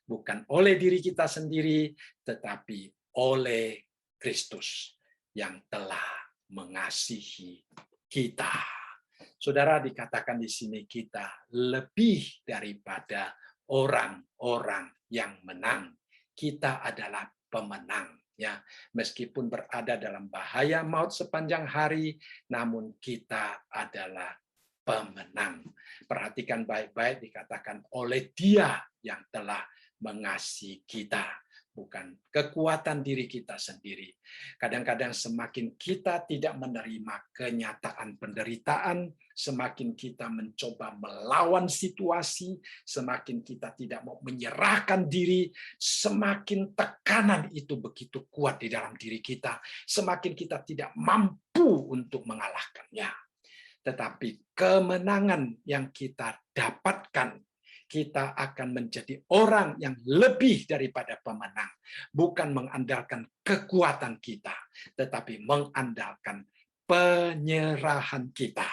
Bukan oleh diri kita sendiri, tetapi oleh Kristus yang telah mengasihi kita. Saudara, dikatakan di sini kita lebih daripada orang-orang yang menang. Kita adalah pemenang. Ya, meskipun berada dalam bahaya maut sepanjang hari, namun kita adalah pemenang. Perhatikan baik-baik, dikatakan oleh Dia yang telah mengasihi kita. Bukan kekuatan diri kita sendiri. Kadang-kadang semakin kita tidak menerima kenyataan penderitaan, semakin kita mencoba melawan situasi, semakin kita tidak mau menyerahkan diri, semakin tekanan itu begitu kuat di dalam diri kita, semakin kita tidak mampu untuk mengalahkannya. tetapi kemenangan yang kita dapatkan, kita akan menjadi orang yang lebih daripada pemenang. Bukan mengandalkan kekuatan kita, tetapi mengandalkan penyerahan kita.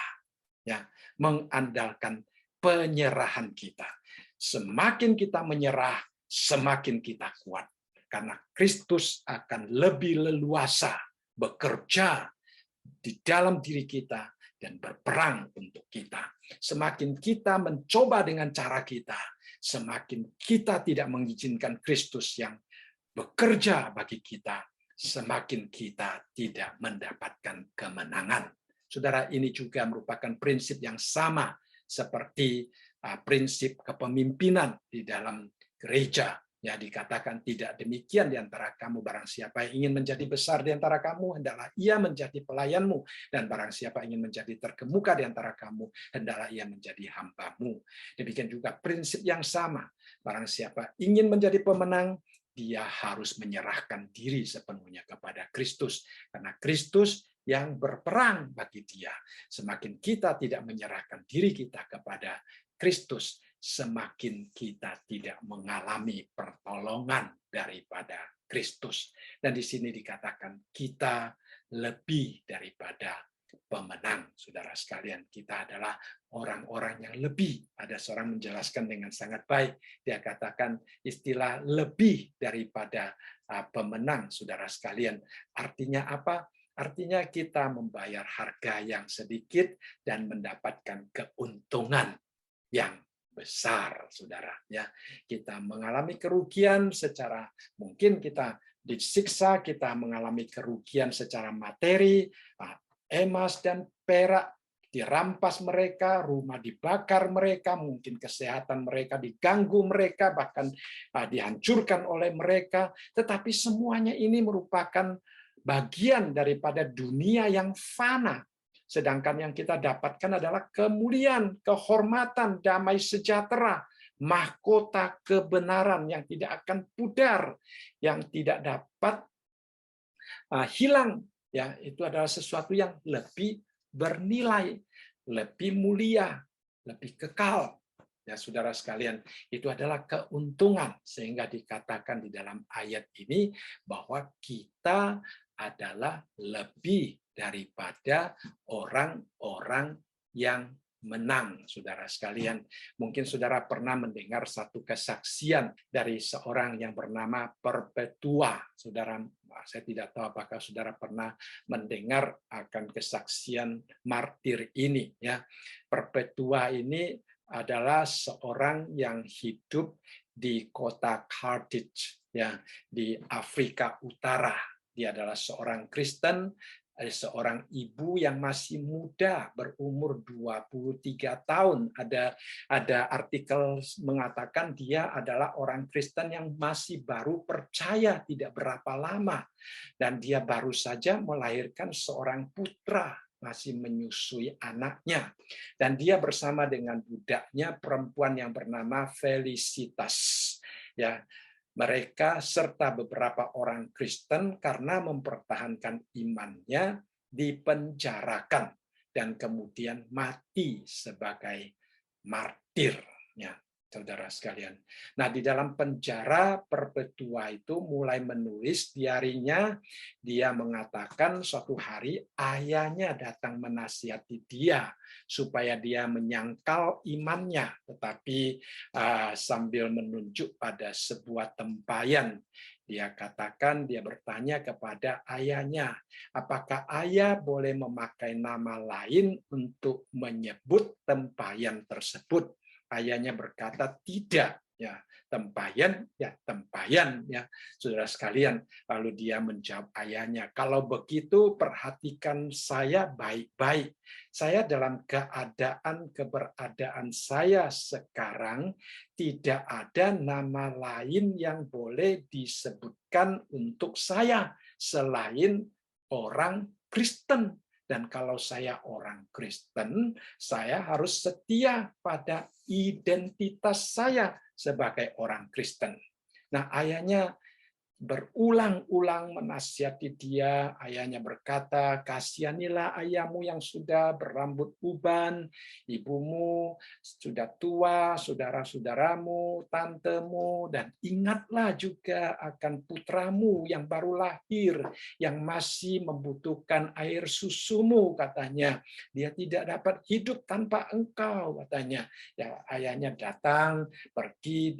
Ya, mengandalkan penyerahan kita. Semakin kita menyerah, semakin kita kuat. Karena Kristus akan lebih leluasa bekerja di dalam diri kita dan berperang untuk kita. Semakin kita mencoba dengan cara kita, semakin kita tidak mengizinkan Kristus yang bekerja bagi kita, semakin kita tidak mendapatkan kemenangan. Saudara, ini juga merupakan prinsip yang sama seperti prinsip kepemimpinan di dalam gereja. Ya, dikatakan tidak demikian di antara kamu, barang siapa yang ingin menjadi besar di antara kamu, hendaklah ia menjadi pelayanmu, dan barang siapa ingin menjadi terkemuka di antara kamu, hendaklah ia menjadi hambamu. Demikian juga prinsip yang sama, barang siapa ingin menjadi pemenang, dia harus menyerahkan diri sepenuhnya kepada Kristus, karena Kristus yang berperang bagi dia. Semakin kita tidak menyerahkan diri kita kepada Kristus, semakin kita tidak mengalami pertolongan daripada Kristus. Dan di sini dikatakan kita lebih daripada pemenang. Saudara sekalian, kita adalah orang-orang yang lebih. Ada seorang menjelaskan dengan sangat baik. Dia katakan istilah lebih daripada pemenang, saudara sekalian. Artinya apa? Artinya kita membayar harga yang sedikit dan mendapatkan keuntungan yang besar, saudara. Ya, kita mengalami kerugian secara, mungkin kita disiksa, kita mengalami kerugian secara materi, emas dan perak dirampas mereka, rumah dibakar mereka, mungkin kesehatan mereka diganggu mereka, bahkan dihancurkan oleh mereka. Tetapi semuanya ini merupakan bagian daripada dunia yang fana. Sedangkan yang kita dapatkan adalah kemuliaan, kehormatan, damai sejahtera, mahkota kebenaran yang tidak akan pudar, yang tidak dapat hilang. Ya, itu adalah sesuatu yang lebih bernilai, lebih mulia, lebih kekal. Ya, saudara sekalian, itu adalah keuntungan, sehingga dikatakan di dalam ayat ini bahwa kita adalah lebih daripada orang-orang yang menang, saudara sekalian. Mungkin saudara pernah mendengar satu kesaksian dari seorang yang bernama Perpetua. Saudara, saya tidak tahu apakah saudara pernah mendengar akan kesaksian martir ini. Ya, Perpetua ini adalah seorang yang hidup di kota Carthage, ya, di Afrika Utara. Dia adalah seorang Kristen, seorang ibu yang masih muda, berumur 23 tahun. Ada artikel mengatakan dia adalah orang Kristen yang masih baru percaya tidak berapa lama. Dan dia baru saja melahirkan seorang putra, masih menyusui anaknya. Dan dia bersama dengan budaknya perempuan yang bernama Felicitas. Ya, mereka serta beberapa orang Kristen karena mempertahankan imannya dipenjarakan dan kemudian mati sebagai martir, ya, saudara sekalian. Nah, di dalam penjara Perpetua itu mulai menulis diarinya. Dia mengatakan suatu hari ayahnya datang menasihati dia supaya dia menyangkal imannya, tetapi sambil menunjuk pada sebuah tempayan. Dia katakan, dia bertanya kepada ayahnya, apakah ayah boleh memakai nama lain untuk menyebut tempayan tersebut? Ayahnya berkata, tidak. Ya, tempayan, ya tempayan, ya, saudara sekalian. Lalu dia menjawab ayahnya, kalau begitu perhatikan saya baik-baik. Saya dalam keberadaan saya sekarang tidak ada nama lain yang boleh disebutkan untuk saya selain orang Kristen. Dan kalau saya orang Kristen, saya harus setia pada identitas saya sebagai orang Kristen. Nah, ayahnya berulang-ulang menasihati dia. Ayahnya berkata, kasihanilah ayahmu yang sudah berambut uban, ibumu sudah tua, saudara-saudaramu, tantemu, dan ingatlah juga akan putramu yang baru lahir, yang masih membutuhkan air susumu, katanya. Dia tidak dapat hidup tanpa engkau, katanya. Ya, ayahnya datang pergi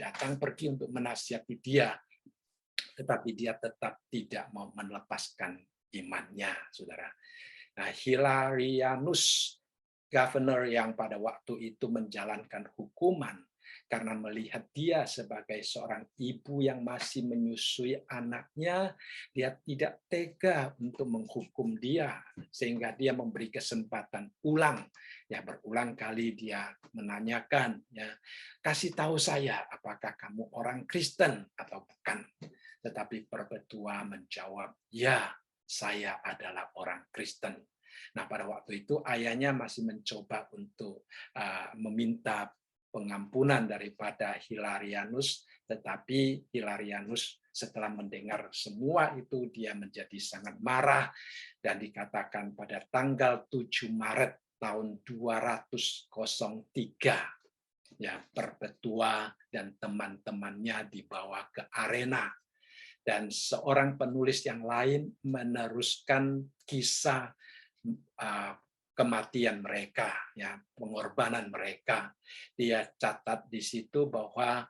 untuk menasihati dia. Tetapi dia tetap tidak mau melepaskan imannya, saudara. Nah, Hilarianus, governor yang pada waktu itu menjalankan hukuman, karena melihat dia sebagai seorang ibu yang masih menyusui anaknya, dia tidak tega untuk menghukum dia, sehingga dia memberi kesempatan ulang. Ya, berulang kali dia menanyakan, ya, kasih tahu saya apakah kamu orang Kristen atau bukan. Tetapi Perpetua menjawab, ya, saya adalah orang Kristen. Nah, pada waktu itu ayahnya masih mencoba untuk meminta pengampunan daripada Hilarianus, tetapi Hilarianus setelah mendengar semua itu dia menjadi sangat marah, dan dikatakan pada tanggal 7 Maret tahun 203, ya, Perpetua dan teman-temannya dibawa ke arena. Dan seorang penulis yang lain meneruskan kisah kematian mereka, ya, pengorbanan mereka. Dia catat di situ bahwa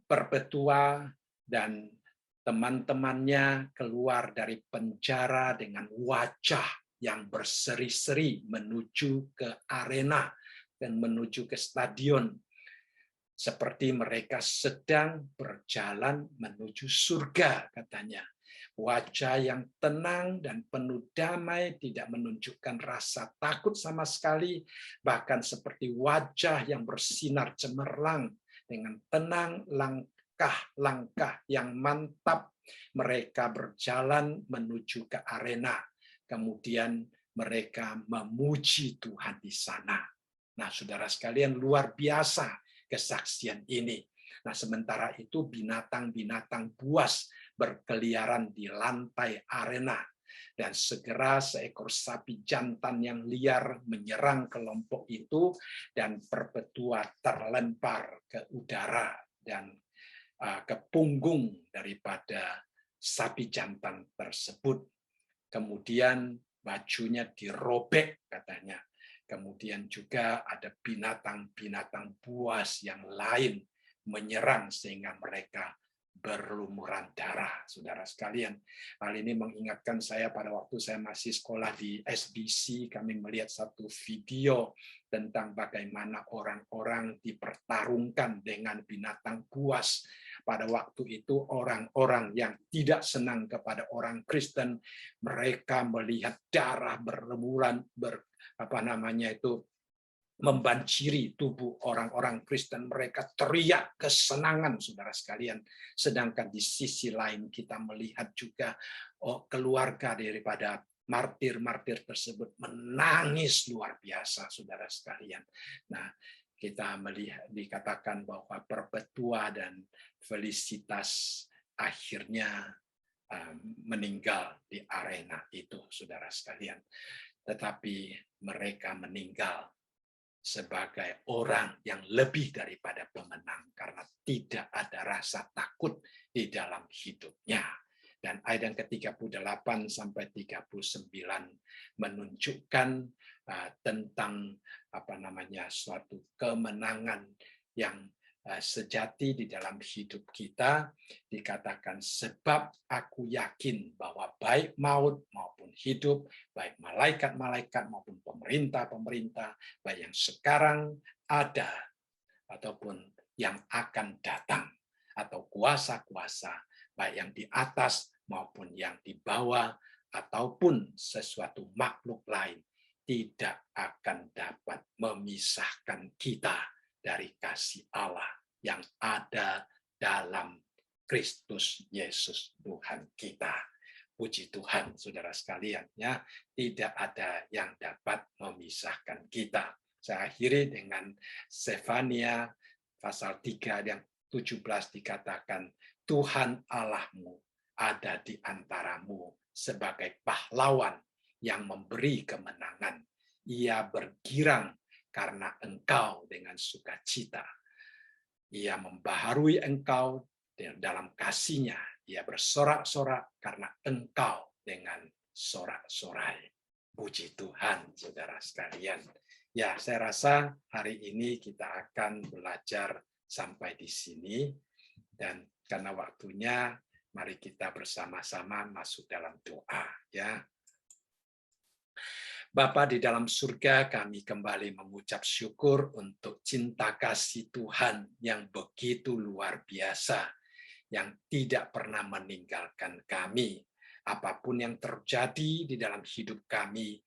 Perpetua dan teman-temannya keluar dari penjara dengan wajah yang berseri-seri menuju ke arena dan menuju ke stadion, seperti mereka sedang berjalan menuju surga, katanya. Wajah yang tenang dan penuh damai, tidak menunjukkan rasa takut sama sekali, bahkan seperti wajah yang bersinar cemerlang dengan tenang, langkah-langkah yang mantap. Mereka berjalan menuju ke arena. Kemudian mereka memuji Tuhan di sana. Nah, saudara sekalian, luar biasa kesaksian ini. Nah, sementara itu binatang-binatang buas berkeliaran di lantai arena, dan segera seekor sapi jantan yang liar menyerang kelompok itu, dan Perpetua terlempar ke udara dan ke punggung daripada sapi jantan tersebut. Kemudian bajunya dirobek, katanya. Kemudian juga ada binatang-binatang buas yang lain menyerang sehingga mereka berlumuran darah, saudara sekalian. Hal ini mengingatkan saya pada waktu saya masih sekolah di SBC, kami melihat satu video tentang bagaimana orang-orang dipertarungkan dengan binatang buas. Pada waktu itu orang-orang yang tidak senang kepada orang Kristen, mereka melihat darah berlumuran, membanjiri tubuh orang-orang Kristen, mereka teriak kesenangan, saudara sekalian. Sedangkan di sisi lain kita melihat juga keluarga daripada martir-martir tersebut menangis luar biasa, saudara sekalian. Nah, kita melihat dikatakan bahwa Perpetua dan Felicitas akhirnya meninggal di arena itu, saudara sekalian. Tetapi mereka meninggal sebagai orang yang lebih daripada pemenang, karena tidak ada rasa takut di dalam hidupnya. Dan ayat yang ke-38 sampai 39 menunjukkan tentang suatu kemenangan yang sejati di dalam hidup kita. Dikatakan, sebab aku yakin bahwa baik maut maupun hidup, baik malaikat-malaikat maupun pemerintah-pemerintah, baik yang sekarang ada ataupun yang akan datang, atau kuasa-kuasa, baik yang di atas maupun yang di bawah, ataupun sesuatu makhluk lain, tidak akan dapat memisahkan kita dari kasih Allah yang ada dalam Kristus Yesus Tuhan kita. Puji Tuhan, saudara sekalian, ya, tidak ada yang dapat memisahkan kita. Saya akhiri dengan Sefania pasal 3 yang 17 dikatakan, Tuhan Allahmu ada di antaramu sebagai pahlawan yang memberi kemenangan. Ia bergirang karena engkau dengan sukacita. Ia membaharui engkau dalam kasih-Nya. Ia bersorak-sorak karena engkau dengan sorak-sorai. Puji Tuhan, saudara sekalian. Ya, saya rasa hari ini kita akan belajar sampai di sini. Dan karena waktunya, mari kita bersama-sama masuk dalam doa. Ya. Bapa di dalam surga, kami kembali mengucap syukur untuk cinta kasih Tuhan yang begitu luar biasa, yang tidak pernah meninggalkan kami. Apapun yang terjadi di dalam hidup kami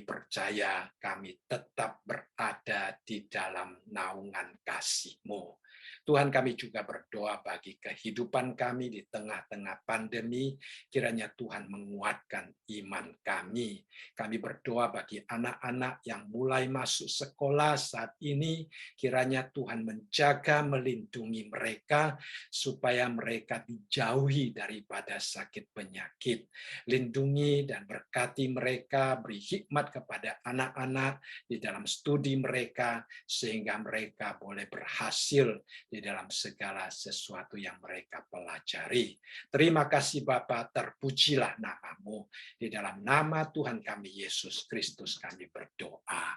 percaya kami tetap berada di dalam naungan kasih-Mu. Tuhan, kami juga berdoa bagi kehidupan kami di tengah-tengah pandemi, kiranya Tuhan menguatkan iman kami. Kami berdoa bagi anak-anak yang mulai masuk sekolah saat ini, kiranya Tuhan menjaga, melindungi mereka, supaya mereka dijauhi daripada sakit penyakit. Lindungi dan berkati mereka, beri hikmat kepada anak-anak di dalam studi mereka, sehingga mereka boleh berhasil di dalam segala sesuatu yang mereka pelajari. Terima kasih Bapa, terpujilah nama-Mu. Di dalam nama Tuhan kami Yesus Kristus kami berdoa.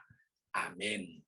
Amin.